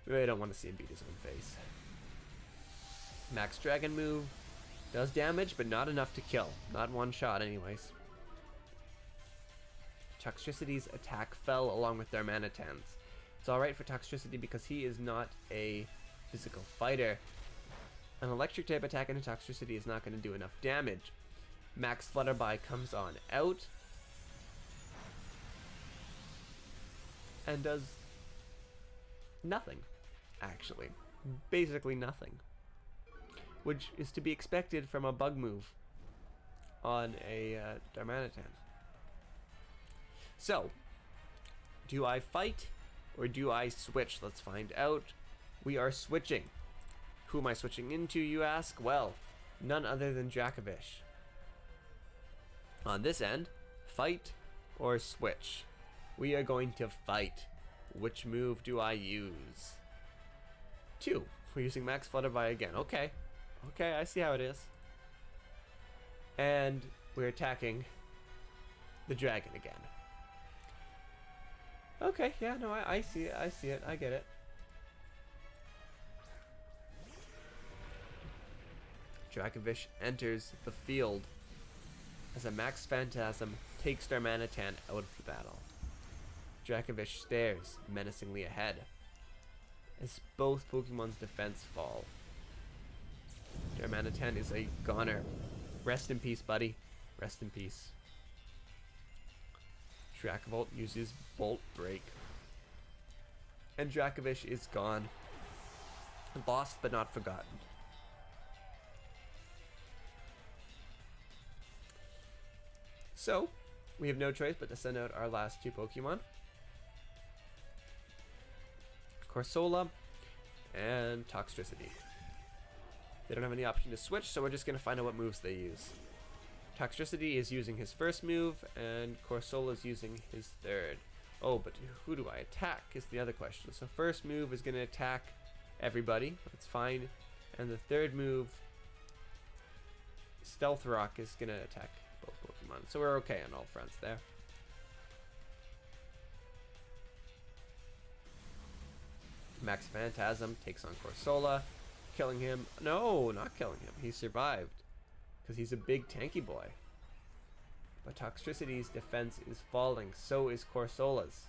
Really don't want to see him beat his own face. Max Dragon move. Does damage, but not enough to kill. Not one shot anyways. Toxtricity's attack fell along with Darmanitan's. It's alright for Toxtricity because he is not a physical fighter. An electric type attack into Toxtricity is not going to do enough damage. Max Flutterby comes on out. And does nothing, actually. Basically nothing. Which is to be expected from a bug move on a Darmanitan. So, do I fight or do I switch? Let's find out. We are switching. Who am I switching into, you ask? Well, none other than Dracovish. On this end, fight or switch? We are going to fight. Which move do I use? 2. We're using Max Flutterby again. Okay. Okay, I see how it is. And we're attacking the dragon again. Okay, yeah, no, I see it. I see it. I get it. Dracovish enters the field as a Max Phantasm takes Darmanitan out of the battle. Dracovish stares menacingly ahead as both Pokemon's defense fall. Darmanitan is a goner. Rest in peace, buddy. Rest in peace. Dracavolt uses Bolt Break. And Dracovish is gone. Lost but not forgotten. So, we have no choice but to send out our last two Pokemon. Corsola and Toxtricity. They don't have any option to switch, so we're just going to find out what moves they use. Toxtricity is using his first move, and Corsola is using his third. Oh, but who do I attack is the other question. So first move is going to attack everybody. That's fine. And the third move, Stealth Rock, is going to attack both Pokemon. So we're okay on all fronts there. Max Phantasm takes on Corsola, killing him. No, not killing him. He survived because he's a big tanky boy. But Toxtricity's defense is falling. So is Corsola's.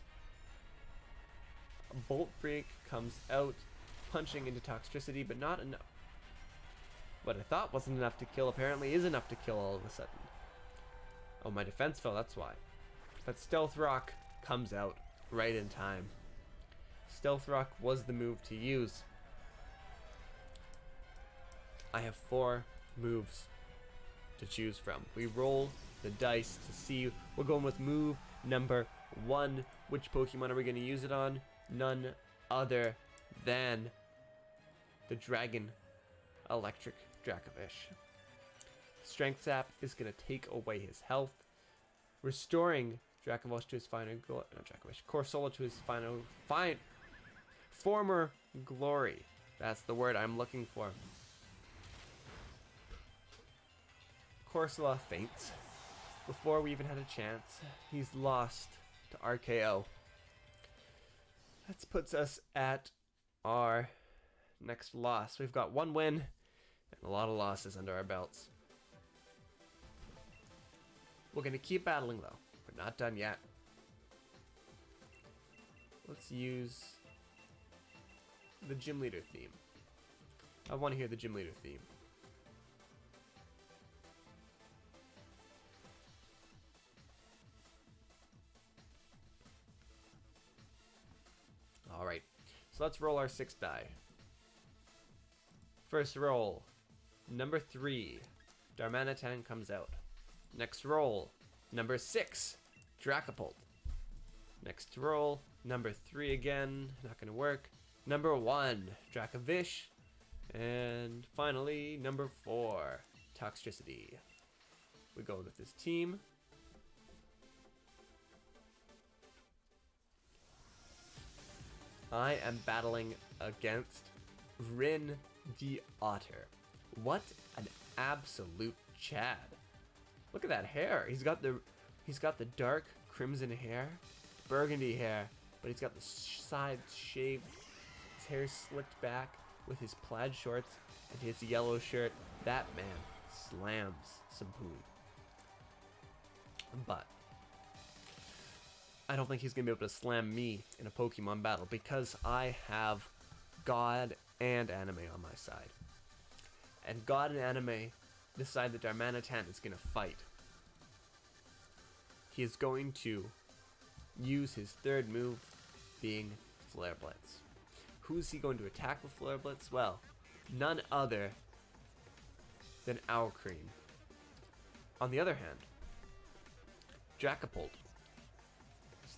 Bolt Break comes out, punching into Toxtricity, but not enough. What I thought wasn't enough to kill apparently is enough to kill all of a sudden. Oh, my defense fell, that's why. But Stealth Rock comes out right in time. Stealth Rock was the move to use. I have 4 moves to choose from. We roll the dice to see. We're going with move number 1. Which Pokemon are we going to use it on? None other than the Dragon Electric Dracovish. Strength Sap is going to take away his health, restoring Dracovish to his Corsola to his former glory. That's the word I'm looking for. Corsola faints before we even had a chance. He's lost to RKO. That puts us at our next loss. We've got 1 win and a lot of losses under our belts. We're going to keep battling though. We're not done yet. Let's use the Gym Leader theme. I want to hear the Gym Leader theme. Alright, so let's roll our 6 die. First roll, number 3, Darmanitan comes out. Next roll, number 6, Dracopult. Next roll, number 3 again, not gonna work. Number 1, Dracovish. And finally, number 4, Toxtricity. We go with this team. I am battling against Rin the Otter. What an absolute Chad. Look at that hair. He's got the dark crimson hair, burgundy hair, but he's got the sides shaved. His hair slicked back with his plaid shorts and his yellow shirt. That man slams some poon. But I don't think he's going to be able to slam me in a Pokemon battle because I have God and Anime on my side. And God and Anime decide that Darmanitan is going to fight. He is going to use his third move, being Flare Blitz. Who's he going to attack with Flare Blitz? Well, none other than Owlcream. On the other hand, Dracopult.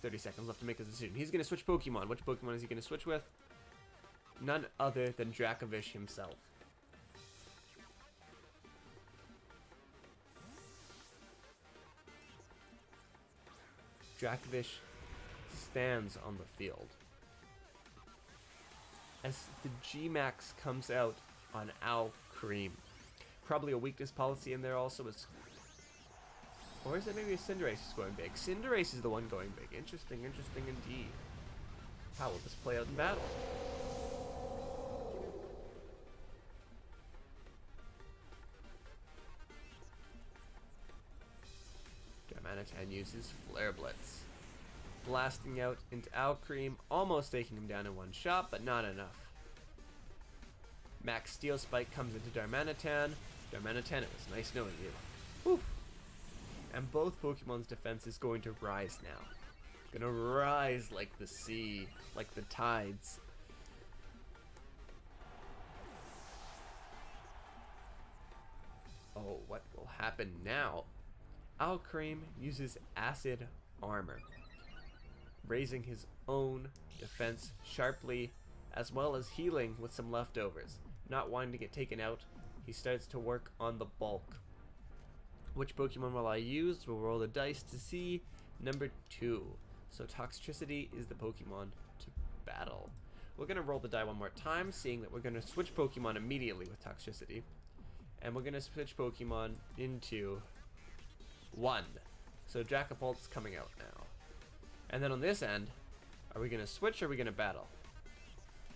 30 seconds left to make his decision. He's going to switch Pokemon. Which Pokemon is he going to switch with? None other than Dracovish himself. Dracovish stands on the field. As the G-Max comes out on Owlcream. Probably a weakness policy in there also is... Or is it maybe a Cinderace is going big? Cinderace is the one going big. Interesting, interesting indeed. How will this play out in battle? Darmanitan uses Flare Blitz. Blasting out into Owlcream, almost taking him down in one shot, but not enough. Max Steel Spike comes into Darmanitan. Darmanitan, it was nice knowing you. Whew. And both Pokemon's defense is going to rise now. Gonna rise like the sea, like the tides. Oh, what will happen now? Alcremie uses Acid Armor, raising his own defense sharply, as well as healing with some leftovers. Not wanting to get taken out, he starts to work on the bulk. Which Pokemon will I use? We'll roll the dice to see. Number 2. So Toxtricity is the Pokemon to battle. We're going to roll the die one more time, seeing that we're going to switch Pokemon immediately with Toxtricity. And we're going to switch Pokemon into 1. So Dracopult's coming out now. And then on this end, are we going to switch or are we going to battle?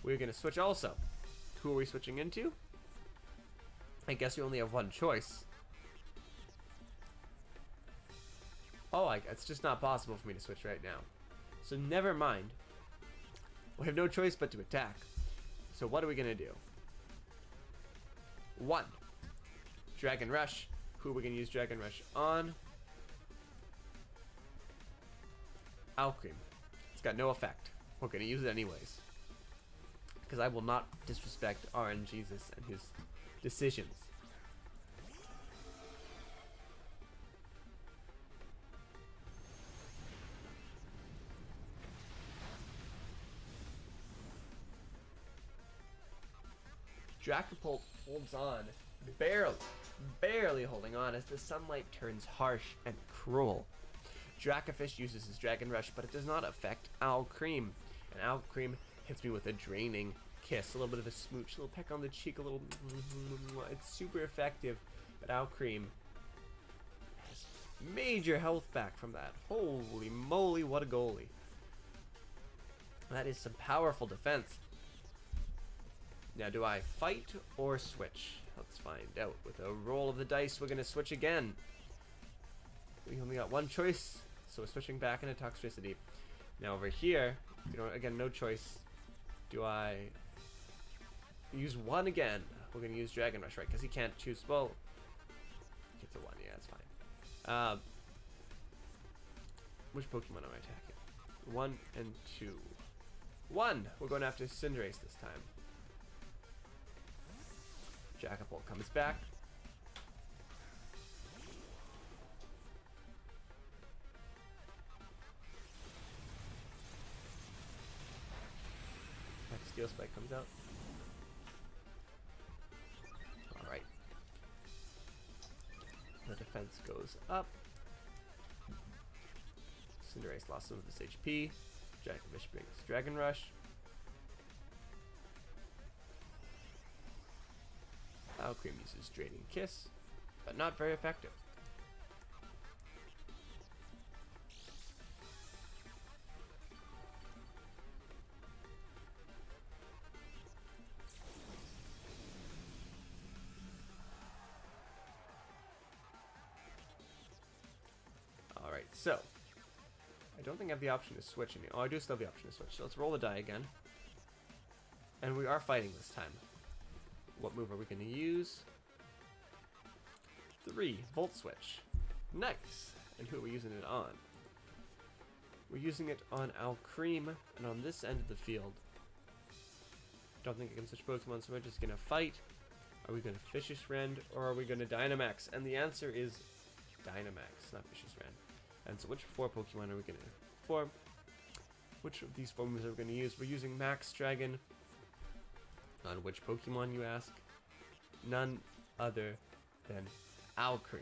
We're going to switch also. Who are we switching into? I guess we only have one choice. Oh, it's just not possible for me to switch right now. So never mind. We have no choice but to attack. So what are we going to do? 1. Dragon Rush. Who are we going to use Dragon Rush on? Alcremie. It's got no effect. We're going to use it anyways. Because I will not disrespect RNGesus and his decisions. Dracopult holds on, barely holding on as the sunlight turns harsh and cruel. Dracafish uses his Dragon Rush, but it does not affect Alcremie. And Alcremie hits me with a draining kiss, a little bit of a smooch, a little peck on the cheek, a little. It's super effective, but Alcremie has major health back from that. Holy moly, what a goalie! That is some powerful defense. Now, do I fight or switch? Let's find out. With a roll of the dice, we're going to switch again. We only got one choice, so we're switching back into Toxtricity. Now, over here, again, no choice. Do I use 1 again? We're going to use Dragon Rush, right? Because he can't choose. Well, it's a 1. Yeah, that's fine. Which Pokemon am I attacking? 1 and 2. 1! We're going after Cinderace this time. Dracopult comes back. Steel Spike comes out. Alright. The defense goes up. Cinderace lost some of his HP. Dracovish brings Dragon Rush. Alcremie uses Draining Kiss, but not very effective. Alright, so I don't think I have the option to switch any. Oh, I do still have the option to switch. So let's roll the die again. And we are fighting this time. What move are we going to use? 3. Volt Switch. Nice. And who are we using it on? We're using it on Alcremie, and on this end of the field. Don't think I can switch Pokemon, so we're just going to fight. Are we going to Vicious Rend, or are we going to Dynamax? And the answer is Dynamax, not Vicious Rend. And so which 4 Pokemon are we going to form? Which of these 4 moves are we going to use? We're using Max Dragon. On which Pokemon, you ask? None other than Alcremie.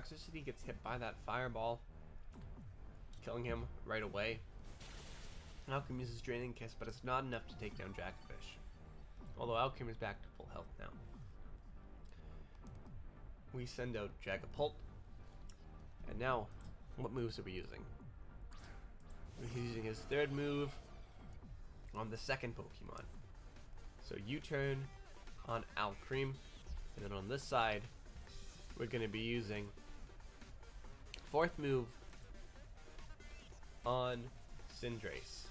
Toxicity gets hit by that fireball, killing him right away. Alchem uses Draining Kiss, but it's not enough to take down Jackafish. Although Alchem is back to full health now. We send out Jagapult. And now, what moves are we using? We're using his third move on the second Pokemon. So U-turn on Alcrem. And then on this side, we're going to be using fourth move on Cinderace.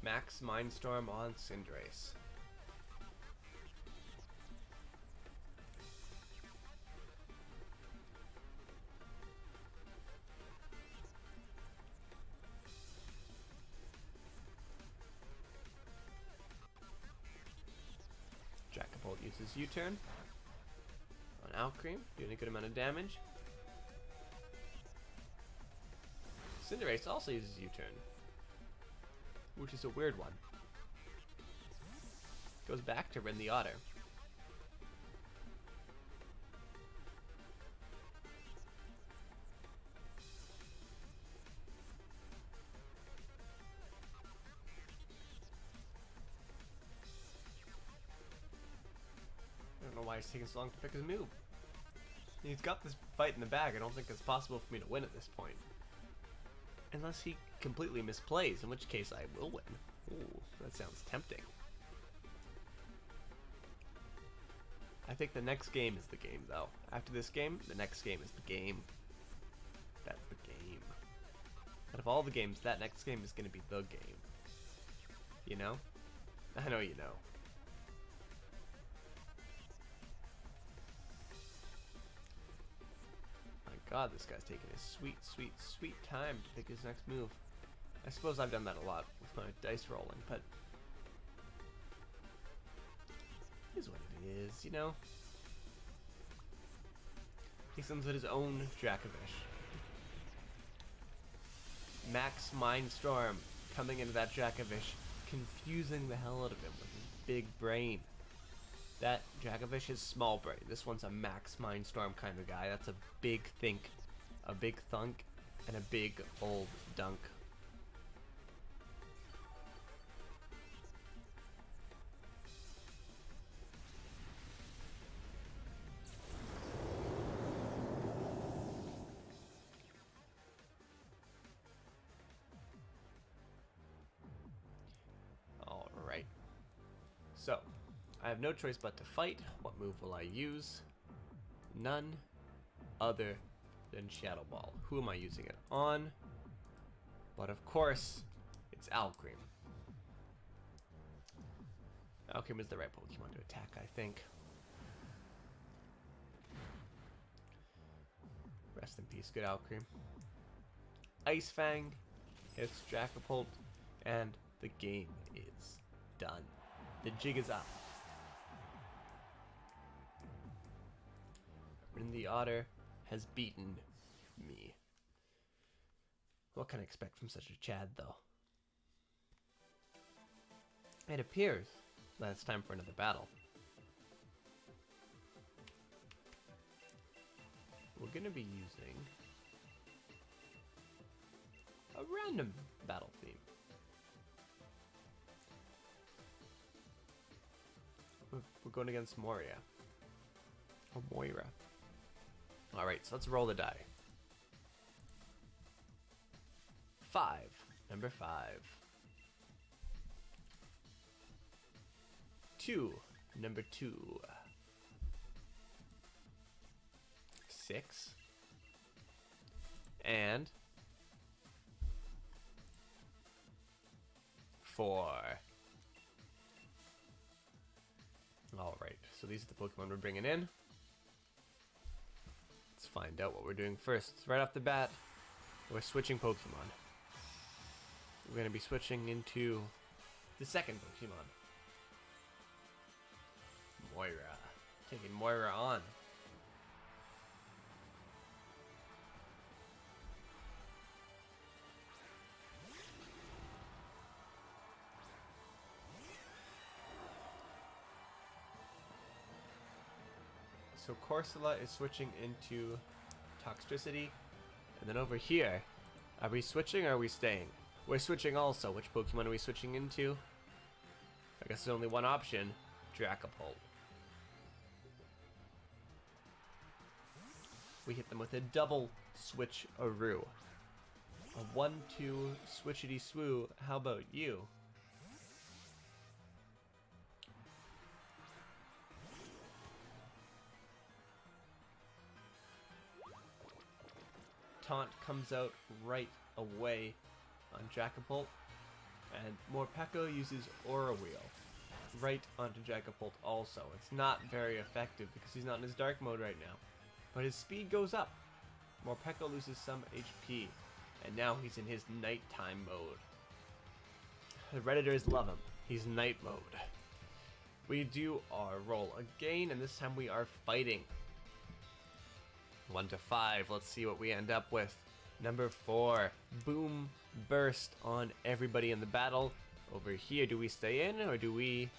Max Mindstorm on Cinderace. Jacapult uses U-turn on Alcrem, doing a good amount of damage. Cinderace also uses U-turn, which is a weird one. Goes back to Rin the Otter. I don't know why he's taking so long to pick his move. He's got this fight in the bag. I don't think it's possible for me to win at this point. Unless he completely misplays, in which case I will win. Ooh, that sounds tempting. I think the next game is the game, though. After this game, the next game is the game. That's the game. Out of all the games, that next game is going to be the game. You know? I know you know. My god, this guy's taking his sweet, sweet, sweet time to pick his next move. I suppose I've done that a lot with my dice rolling, but it is what it is, you know? He sends out his own Jackafish. Max Mindstorm coming into that Jackafish, confusing the hell out of him with his big brain. That Jackafish is small brain. This one's a Max Mindstorm kind of guy. That's a big think, a big thunk, and a big old dunk. Alright. So, I have no choice but to fight. What move will I use? None other than Shadow Ball. Who am I using it on? But of course, it's Alcrem. Alcrem is the right Pokemon to attack, I think. Rest in peace, good Alcrem. Ice Fang hits Jacapult, and the game is done. The jig is up. Rin the Otter has beaten me. What can I expect from such a Chad, though? It appears that it's time for another battle. We're going to be using a random battle theme. We're going against Moria. Or Moira. Alright, so let's roll the die. 5. Number 5. 2. Number 2. 6. And 4. Alright, so these are the Pokemon we're bringing in. Let's find out what we're doing first. Right off the bat, we're switching Pokemon. We're going to be switching into the second Pokemon. Moira. Taking Moira on. So Corsola is switching into Toxtricity. And then over here, are we switching or are we staying? We're switching also. Which Pokemon are we switching into? I guess there's only one option. Dracopult. We hit them with a double switch-a-roo. A 1-2 switchity-swoo. How about you? Taunt comes out right away on Dracopult, and Morpeko uses Aura Wheel right onto Dracopult also. It's not very effective because he's not in his dark mode right now, but his speed goes up. Morpeko loses some HP, and now he's in his nighttime mode. The Redditors love him. He's night mode. We do our roll again, and this time we are fighting. 1 to 5. Let's see what we end up with. Number 4. Boom burst on everybody in the battle. Over here, do we stay in or do we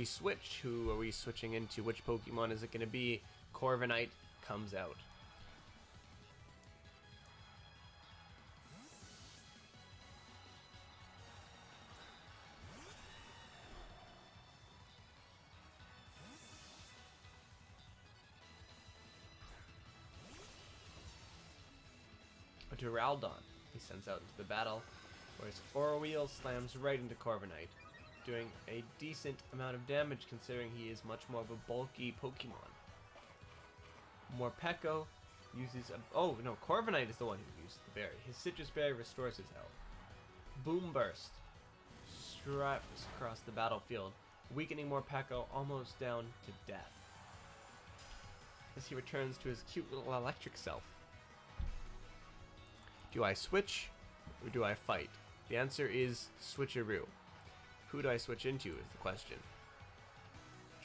switch? Who are we switching into? Which Pokemon is it going to be? Corviknight comes out. Duraludon he sends out into the battle, where his Aura Wheel slams right into Corviknight, doing a decent amount of damage considering he is much more of a bulky Pokemon. Morpeko uses a... Oh, no, Corviknight is the one who used the berry. His Citrus Berry restores his health. Boom Burst straps across the battlefield, weakening Morpeko almost down to death, as he returns to his cute little electric self. Do I switch or do I fight? The answer is switcheroo. Who do I switch into is the question.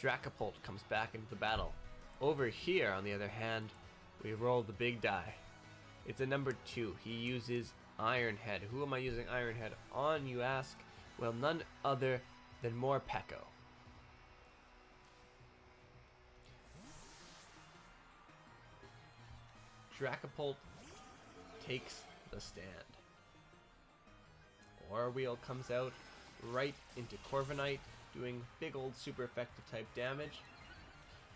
Dracopult comes back into the battle. Over here, on the other hand, we roll the big die. It's a number 2. He uses Iron Head. Who am I using Iron Head on, you ask? Well, none other than Morpeko. Dracopult takes the stand. Aura Wheel comes out right into Corviknight, doing big old super effective type damage,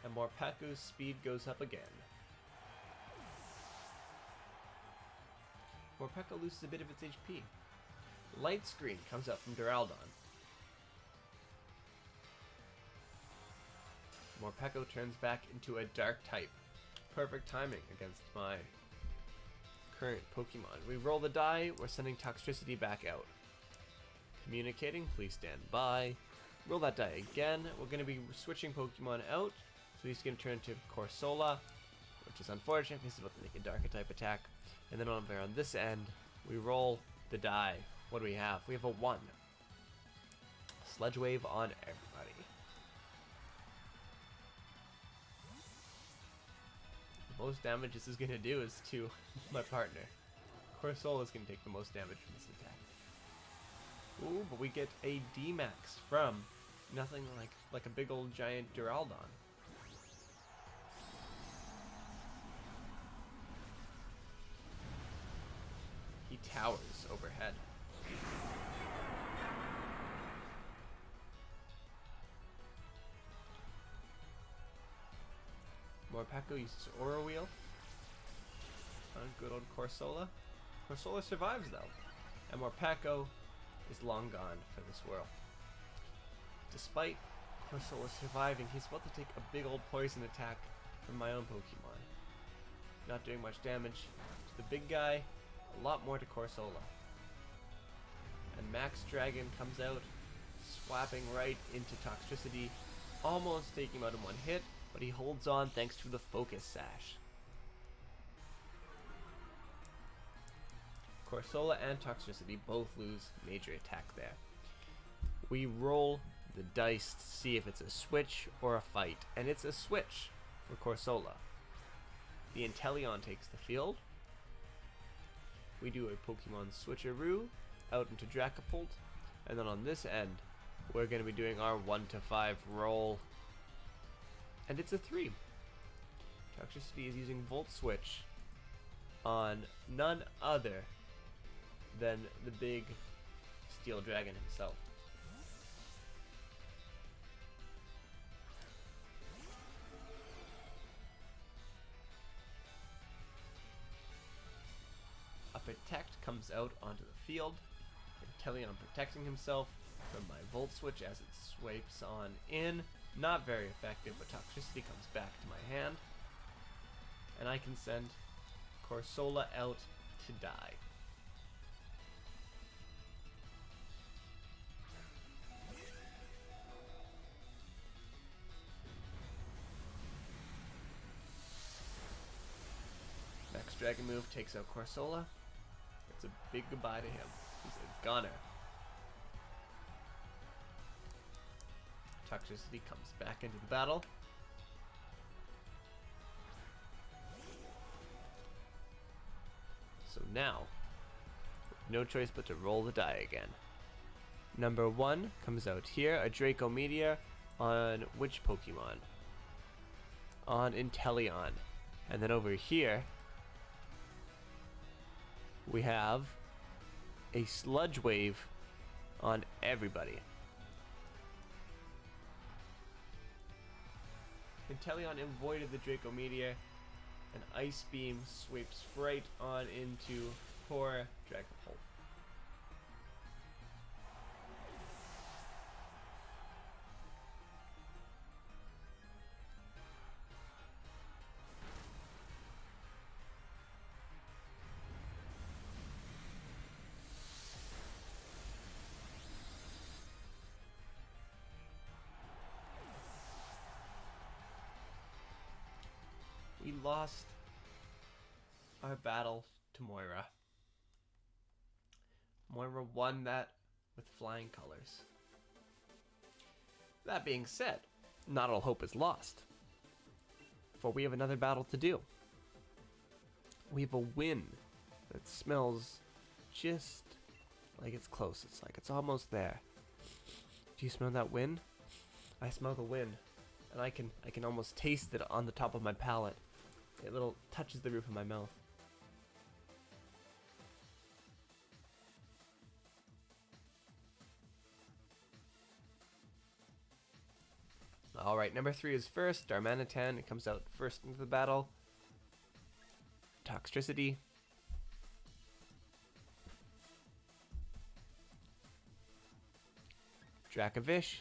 and Morpeko's speed goes up again. Morpeko loses a bit of its HP. Light Screen comes out from Duraludon. Morpeko turns back into a dark type. Perfect timing against my current Pokemon. We roll the die, we're sending Toxtricity back out. Communicating, please stand by. Roll that die again. We're going to be switching Pokemon out, so he's going to turn to Corsola, which is unfortunate. He's about to make a Dark type attack. And then over on this end, we roll the die. What do we have? We have a 1. Sludge Wave on everybody. The most damage this is going to do is to my partner. Corsola is going to take the most damage from this attack. Ooh, but we get a D-Max from nothing like a big old giant Duraludon. He towers overhead. Morpeko uses Aura Wheel on good old Corsola. Corsola survives though, and Morpeko is long gone for this world. Despite Corsola surviving, he's about to take a big old poison attack from my own Pokemon. Not doing much damage to the big guy, a lot more to Corsola. And Max Dragon comes out, swapping right into Toxtricity, almost taking him out in one hit, but he holds on thanks to the Focus Sash. Corsola and Toxtricity both lose major attack there. We roll the dice to see if it's a switch or a fight, and it's a switch for Corsola. The Inteleon takes the field. We do a Pokemon switcheroo out into Dracopult, and then on this end, we're going to be doing our 1 to 5 roll, and it's a 3. Toxtricity is using Volt Switch on none other than the big steel dragon himself. A Protect comes out onto the field, Inteleon protecting himself from my Volt Switch as it swipes on in. Not very effective, but Toxtricity comes back to my hand. And I can send Corsola out to die. Next Dragon move takes out Corsola. It's a big goodbye to him. He's a gunner. Toxtricity comes back into the battle. So now, no choice but to roll the die again. Number 1 comes out here, a Draco Meteor on which Pokemon? On Inteleon. And then over here, we have a Sludge Wave on everybody. Inteleon avoided the Draco Meteor. An Ice Beam sweeps right on into poor Dragapult. We lost our battle to Moira. Moira won that with flying colors. That being said, not all hope is lost, for we have another battle to do. We have a win that smells just like it's close. It's like it's almost there. Do you smell that win? I smell the win, and I can almost taste it on the top of my palate. It little touches the roof of my mouth. Alright, number 3 is first. Darmanitan, it comes out first into the battle. Toxtricity. Dracovish.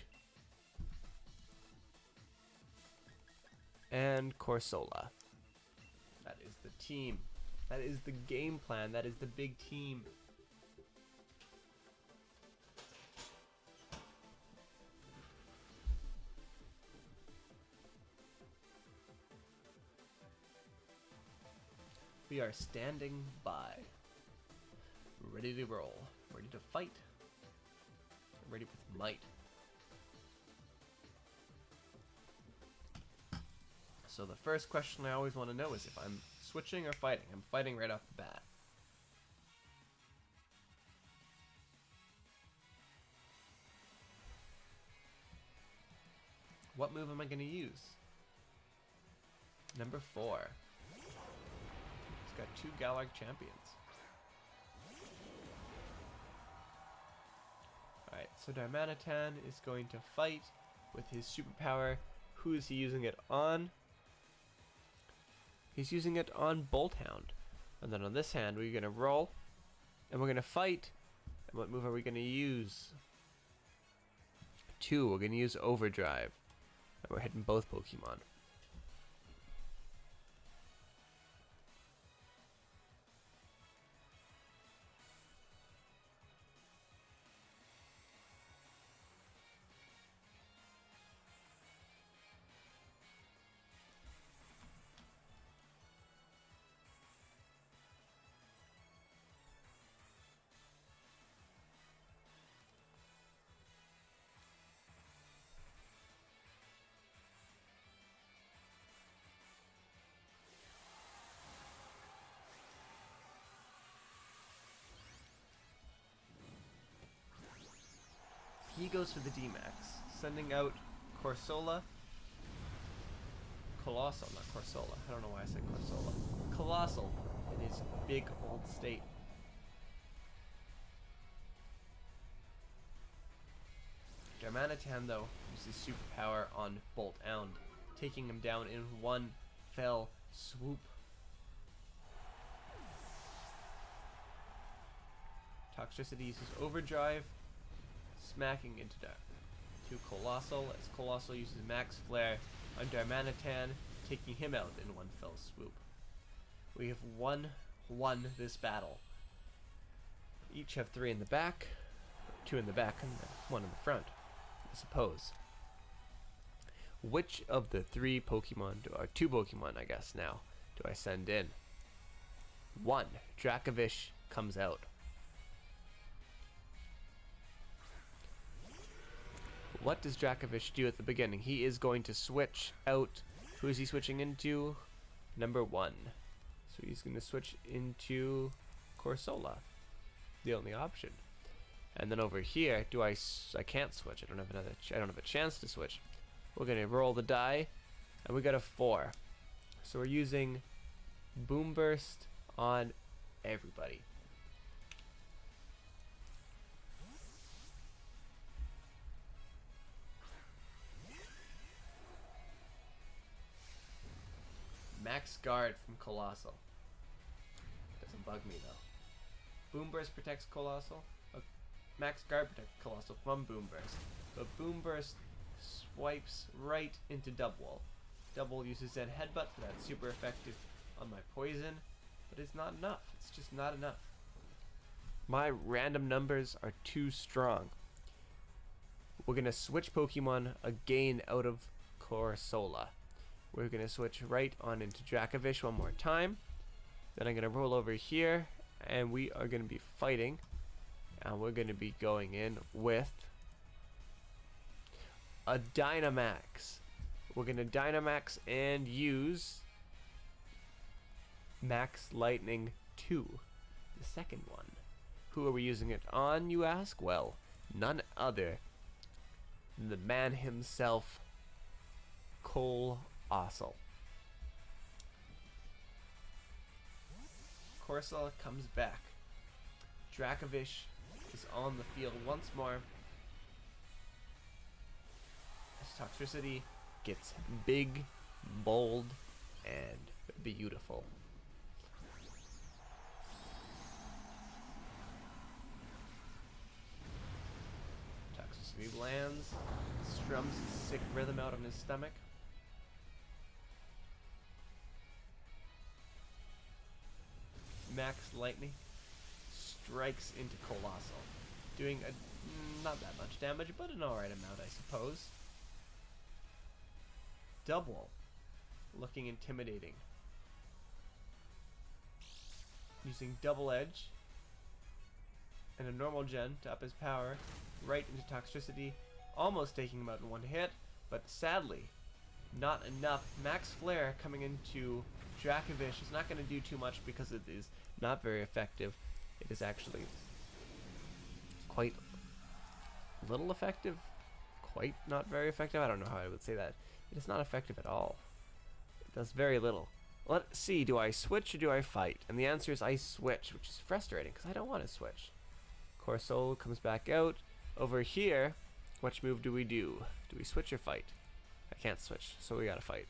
And Corsola. That is the team. That is the game plan. That is the big team. We are standing by. Ready to roll. Ready to fight. Ready with might. So the first question I always want to know is if I'm switching or fighting. I'm fighting right off the bat. What move am I going to use? Number 4. He's got 2 Galar champions. Alright, so Darmanitan is going to fight with his superpower. Who is he using it on? He's using it on Bolthound. And then on this hand, we're going to roll. And we're going to fight. And what move are we going to use? 2. We're going to use Overdrive. And we're hitting both Pokemon. He goes for the D-Max, sending out Corsola. Colossal, not Corsola. I don't know why I said Corsola. Colossal in his big old state. Darmanitan, though, uses superpower on Bolthound, taking him down in one fell swoop. Toxtricity uses Overdrive, smacking into Coalossal, as Coalossal uses Max Flare on Darmanitan, taking him out in one fell swoop. We have won this battle. Each have 3 in the back, 2 in the back, and 1 in the front, I suppose. Which of the 3 Pokemon, or 2 Pokemon, I guess now, do I send in? 1. Dracovish comes out. What does Dracovish do at the beginning? He is going to switch out. Who is he switching into? Number 1. So he's going to switch into Corsola, the only option. And then over here, I can't switch. I don't have a chance to switch. We're going to roll the die, and we got a 4. So we're using Boom Burst on everybody. Max Guard from Coalossal. Doesn't bug me though. Boom Burst protects Coalossal. Max Guard protects Coalossal from Boom Burst. But Boom Burst swipes right into Double. Double uses Zen Headbutt for that super effective on my poison. But it's not enough. It's just not enough. My random numbers are too strong. We're going to switch Pokemon again out of Corsola. We're going to switch right on into Dracovish one more time. Then I'm going to roll over here, and we are going to be fighting. And we're going to be going in with a Dynamax. We're going to Dynamax and use Max Lightning 2, the second one. Who are we using it on, you ask? Well, none other than the man himself, Coalossal. Corsola comes back. Dracovish is on the field once more. As Toxtricity gets big, bold, and beautiful. Toxtricity lands, strums a sick rhythm out on his stomach. Max Lightning strikes into Coalossal, doing not that much damage, but an alright amount, I suppose. Double, looking intimidating. Using Double Edge and a normal gen to up his power, right into Toxtricity, almost taking him out in one hit, but sadly, not enough. Max Flare coming into Dracovish is not going to do too much because it is not very effective. It is actually quite little effective, quite not very effective. I don't know how I would say that. It is not effective at all. It does very little. Let's see, do I switch or do I fight? And the answer is I switch, which is frustrating because I don't want to switch. Corsola comes back out. Over here, which move do we do? Do we switch or fight? I can't switch, so we gotta fight.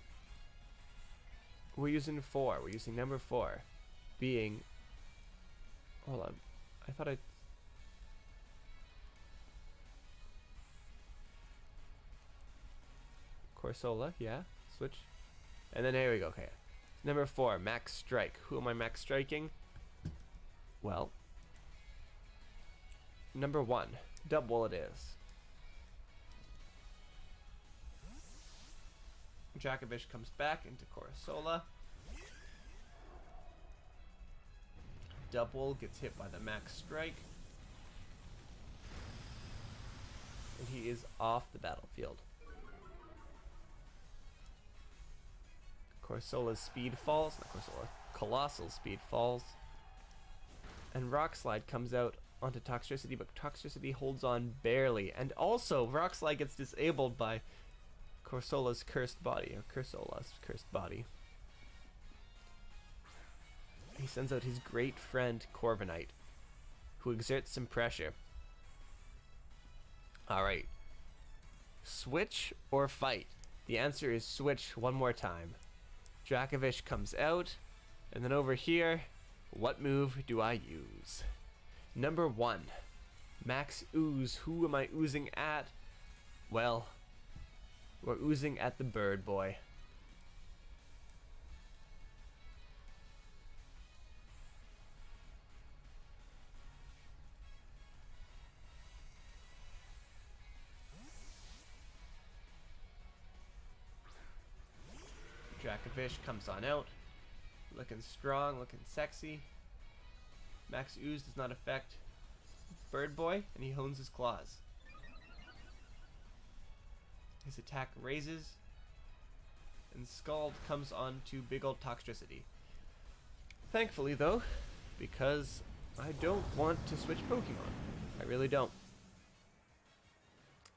We're using 4. We're using number 4. Being... Hold on. I thought I... Corsola, yeah. Switch. And then here we go. Okay. Number 4, Max Strike. Who am I Max Striking? Well... Number 1. Double it is. Dracovish comes back into Corsola. Double gets hit by the Max Strike. And he is off the battlefield. Corsola's speed falls. Not Corsola. Coalossal's speed falls. And Rock Slide comes out onto Toxtricity, but Toxtricity holds on barely. And also, Rock Slide gets disabled by Corsola's cursed body, or Cursola's cursed body. he sends out his great friend Corviknight, who exerts some pressure. Alright. Switch or fight? The answer is switch one more time. Dracovish comes out, and then over here, what move do I use? Number 1. Max ooze. Who am I oozing at? Well, we're oozing at the bird boy. Dracovish comes on out. Looking strong, looking sexy. Max ooze does not affect bird boy, and he hones his claws. His attack raises, and Scald comes on to big old Toxtricity. Thankfully though, because I don't want to switch Pokemon. I really don't.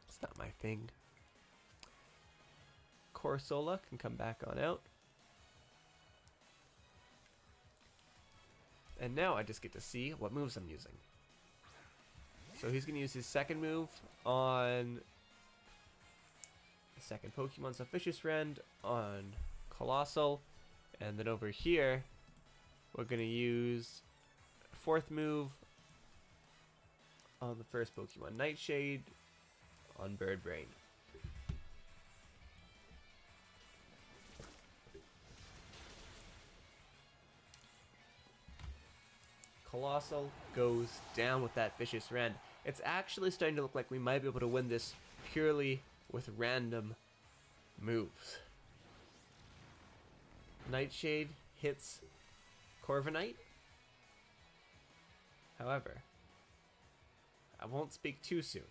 It's not my thing. Corsola can come back on out. And now I just get to see what moves I'm using. So he's going to use his second move on the second Pokemon, so Vicious Rend on Colossal. And then over here, we're going to use a fourth move on the first Pokemon, Nightshade on Bird Brain. Colossal goes down with that Vicious Rend. It's actually starting to look like we might be able to win this purely with random moves. Nightshade hits Corviknight. However, I won't speak too soon.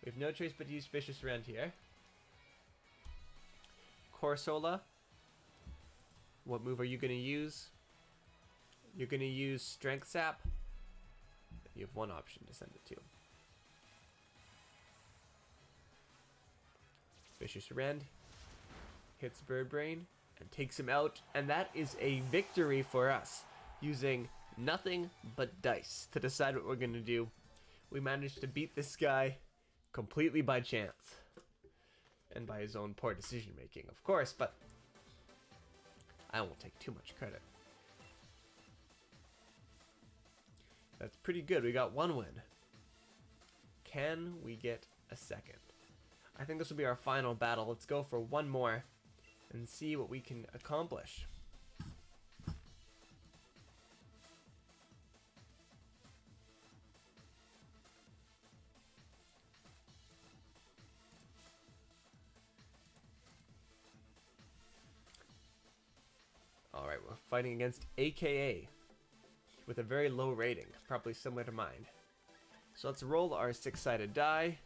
We have no choice but to use Vicious Rend here. Corsola, what move are you going to use? You're going to use Strength Sap. You have one option to send it to. Vicious Rend hits Bird Brain and takes him out. And that is a victory for us. Using nothing but dice to decide what we're going to do. We managed to beat this guy completely by chance. And by his own poor decision making, of course. But I won't take too much credit. That's pretty good. We got one win. Can we get a second? I think this will be our final battle. Let's go for one more and see what we can accomplish. Alright, we're fighting against AKA. With a very low rating, probably similar to mine. So let's roll our 6-sided die.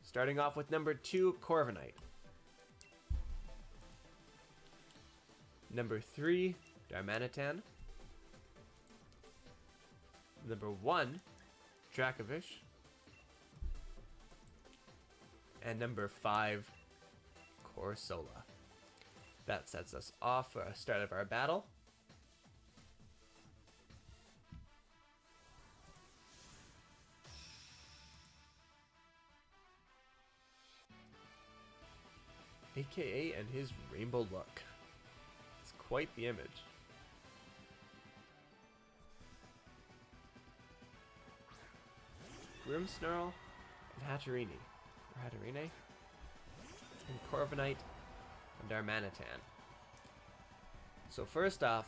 Starting off with number 2, Corviknight. Number 3, Darmanitan. Number 1, Dracovish. And number 5, Corsola. That sets us off for a start of our battle. AKA and his rainbow look. It's quite the image. Grimmsnarl and Hatterene. Or Hatterene. And Corviknight and Darmanitan. So first off,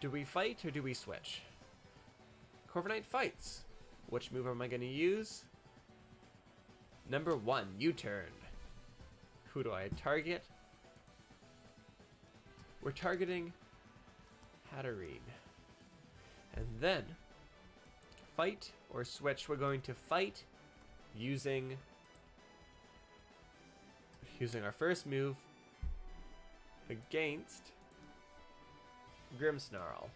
do we fight or do we switch? Corviknight fights. Which move am I going to use? Number 1, U-turn. Who do I target? We're targeting Hatterene. And then, fight or switch. We're going to fight using our first move against Grimmsnarl.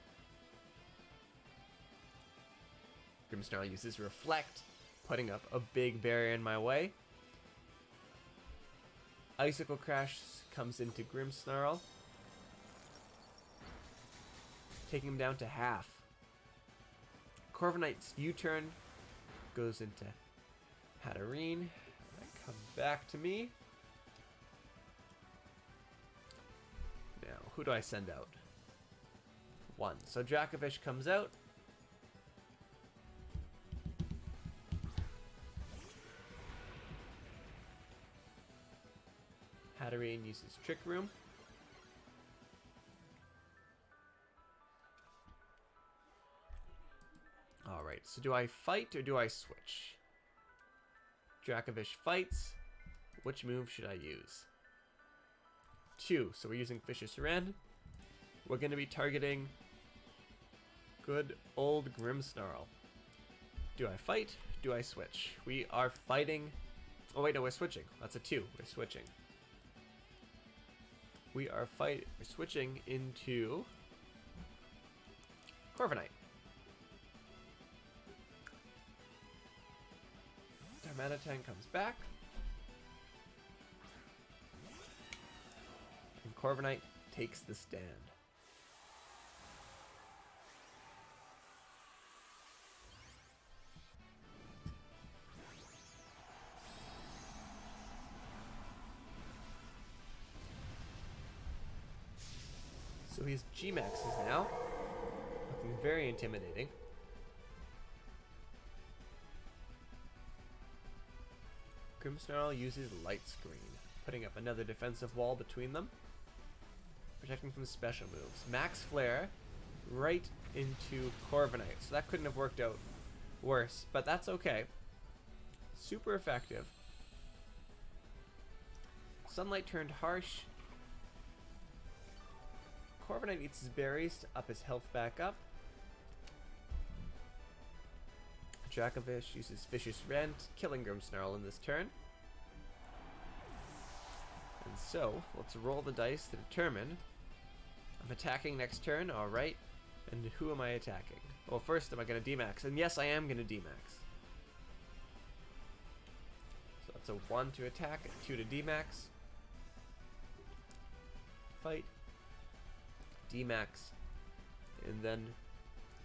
Grimmsnarl uses Reflect, putting up a big barrier in my way. Icicle Crash comes into Grimmsnarl. taking him down to half. Corviknight's U-turn goes into Hatterene. That comes back to me. Now, who do I send out? One. So Dracovish comes out. Hatterene uses Trick Room. Alright, so do I fight or do I switch? Dracovish fights. Which move should I use? 2, so we're using Vicious Rend. We're going to be targeting good old Grimmsnarl. Do I fight? Do I switch? We are fighting. Oh wait, no, we're switching. That's a 2. We're switching. We're switching into Corviknight. Darmanitan comes back. And Corviknight takes the stand. So he's G-Maxes now. Looking very intimidating. Grimmsnarl uses Light Screen, putting up another defensive wall between them. Protecting from special moves. Max Flare right into Corviknight. So that couldn't have worked out worse, but that's okay. Super effective. Sunlight turned harsh. Corviknight eats his berries to up his health back up. Dracovish uses Vicious Rend, killing Grimmsnarl in this turn. And so, let's roll the dice to determine. I'm attacking next turn, alright. And who am I attacking? Well, first, am I going to D-Max? And yes, I am going to D-Max. So that's a 1 to attack, a 2 to D-Max. Fight. D-Max. And then,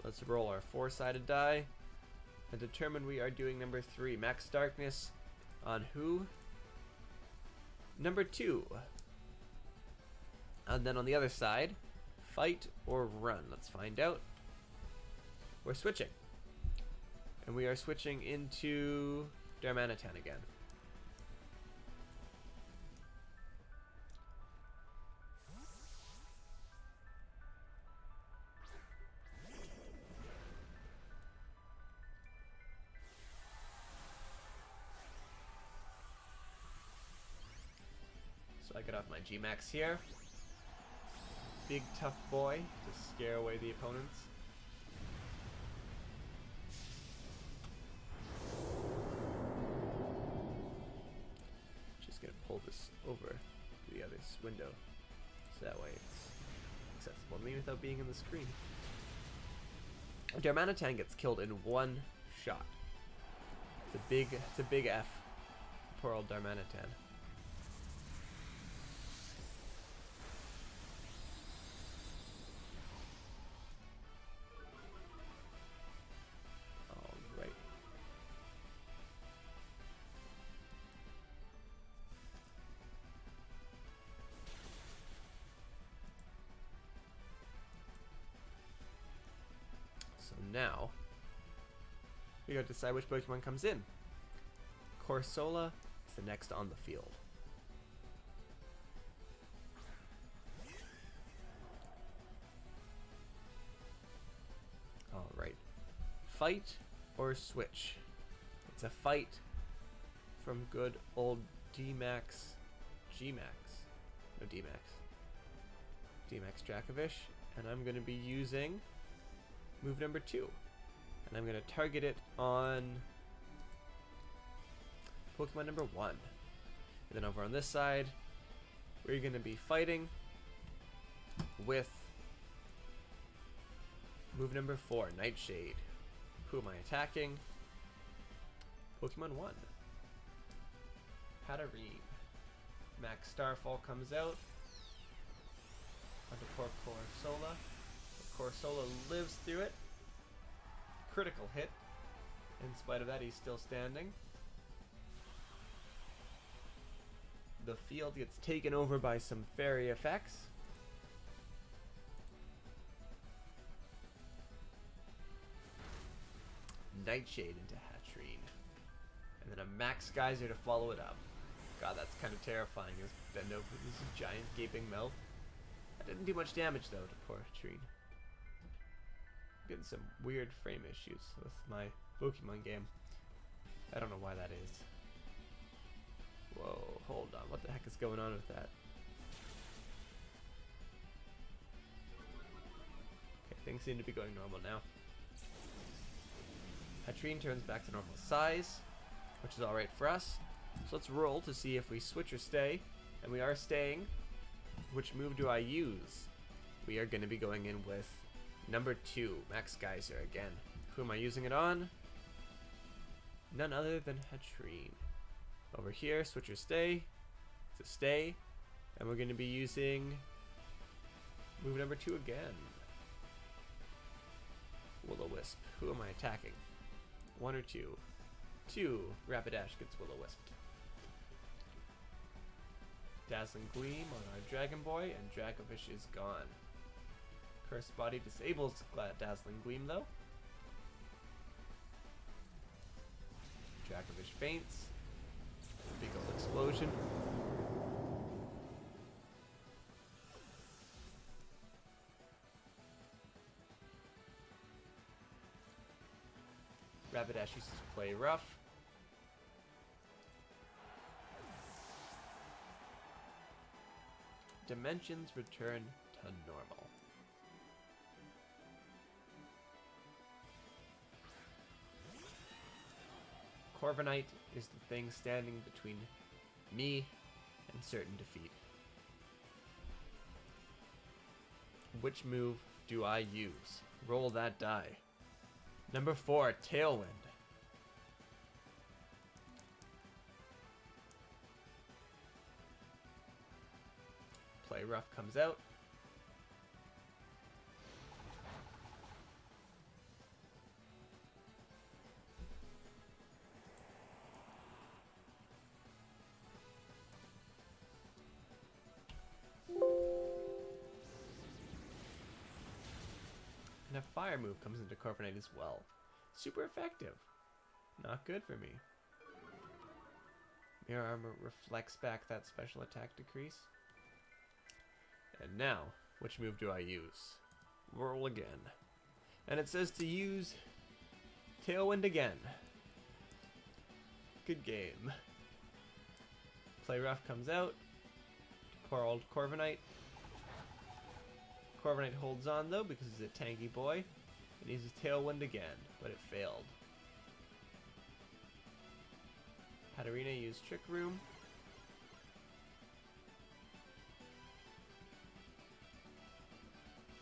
let's roll our 4-sided die. And determine we are doing number 3. Max Darkness on who? Number 2. And then on the other side, fight or run. Let's find out. We're switching. And we are switching into Darmanitan again. So I get off my G-Max here. Big tough boy to scare away the opponents. Just gonna pull this over to the other window, so that way it's accessible to me without being in the screen. Darmanitan gets killed in one shot. It's a big F. Poor old Darmanitan. Alright. So now we gotta decide which Pokemon comes in. Corsola is the next on the field. Alright. Fight or switch? It's a fight from good old D-Max, G-Max. No, D-Max. D-Max Dracovish. And I'm going to be using move number 2. And I'm going to target it on Pokemon number 1. And then over on this side, we're going to be fighting with move number 4, Nightshade. Who am I attacking? Pokemon 1. Hatterene. Max Starfall comes out. Onto poor Corsola. Corsola lives through it. Critical hit. In spite of that, he's still standing. The field gets taken over by some fairy effects. Nightshade into Hatrine. And then a Max Geyser to follow it up. God, that's kind of terrifying. As bend over this giant gaping mouth. That didn't do much damage though to poor Hatrine. Getting some weird frame issues with my Pokemon game. I don't know why that is. Whoa, hold on. What the heck is going on with that? Okay, things seem to be going normal now. Hatrine turns back to normal size, which is alright for us. So let's roll to see if we switch or stay. And we are staying. Which move do I use? We are going to be going in with number 2, Max Geyser again. Who am I using it on? None other than Hatrine. Over here, switch or stay. It's a stay. And we're going to be using move number 2 again. Will-O-Wisp. Who am I attacking? 1 or 2? 2. Rapidash gets Will-O-Wisped. Dazzling Gleam on our Dragon Boy, and Dracovish is gone. Cursed Body disables Dazzling Gleam though. Dracovish faints. Big old explosion. Rapidash uses Play Rough. Dimensions return to normal. Corviknight is the thing standing between me and certain defeat. Which move do I use? Roll that die. Number 4, Tailwind. Play Rough comes out. And a fire move comes into Corviknight as well. Super effective. Not good for me. Mirror Armor reflects back that special attack decrease. And now, which move do I use? Roll again. And it says to use Tailwind again. Good game. Play Rough comes out. Poor old Corviknight. Corviknight holds on though because he's a tanky boy. And uses Tailwind again, but it failed. Katarina used Trick Room.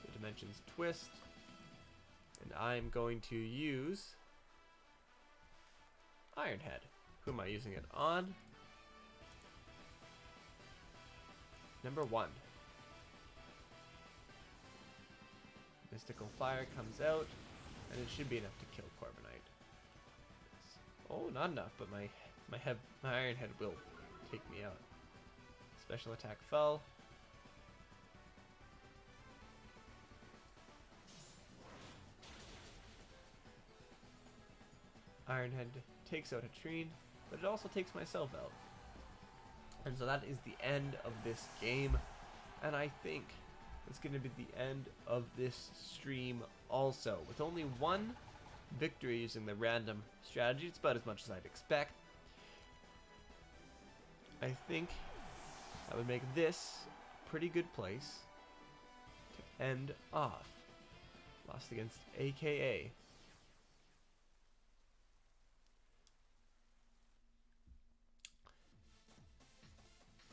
The Dimensions twist. And I'm going to use Iron Head. Who am I using it on? Number 1. Mystical Fire comes out, and it should be enough to kill Corviknight. Oh, not enough, but my Iron Head will take me out. Special attack fell. Iron Head takes out Hatrine, but it also takes myself out. And so that is the end of this game, and I think it's going to be the end of this stream also. With only one victory using the random strategy, it's about as much as I'd expect. I think I would make this a pretty good place to end off. Lost against AKA.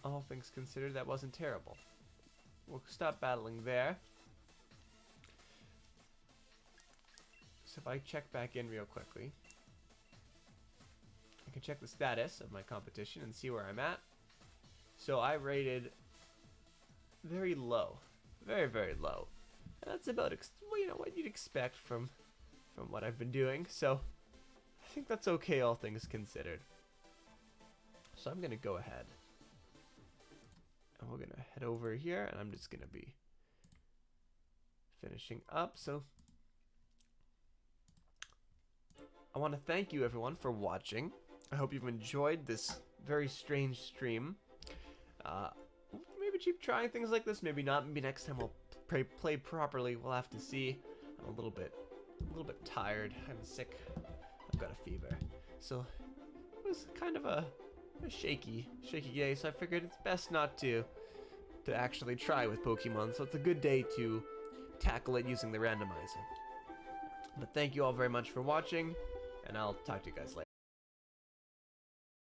All things considered, that wasn't terrible. We'll stop battling there. So if I check back in real quickly, I can check the status of my competition and see where I'm at. So I rated very low. Very, very low. And that's about well, you know, what you'd expect from what I've been doing. So I think that's okay, all things considered. So I'm gonna go ahead, and we're gonna head over here, and I'm just gonna be finishing up. So I want to thank you everyone for watching. I hope you've enjoyed this very strange stream. Maybe keep trying things like this, maybe not. Maybe next time we'll play properly. We'll have to see. I'm a little bit tired. I'm sick. I've got a fever. So it was kind of a shaky day. So I figured it's best not to actually try with Pokemon. So it's a good day to tackle it using the randomizer. But thank you all very much for watching, and I'll talk to you guys later.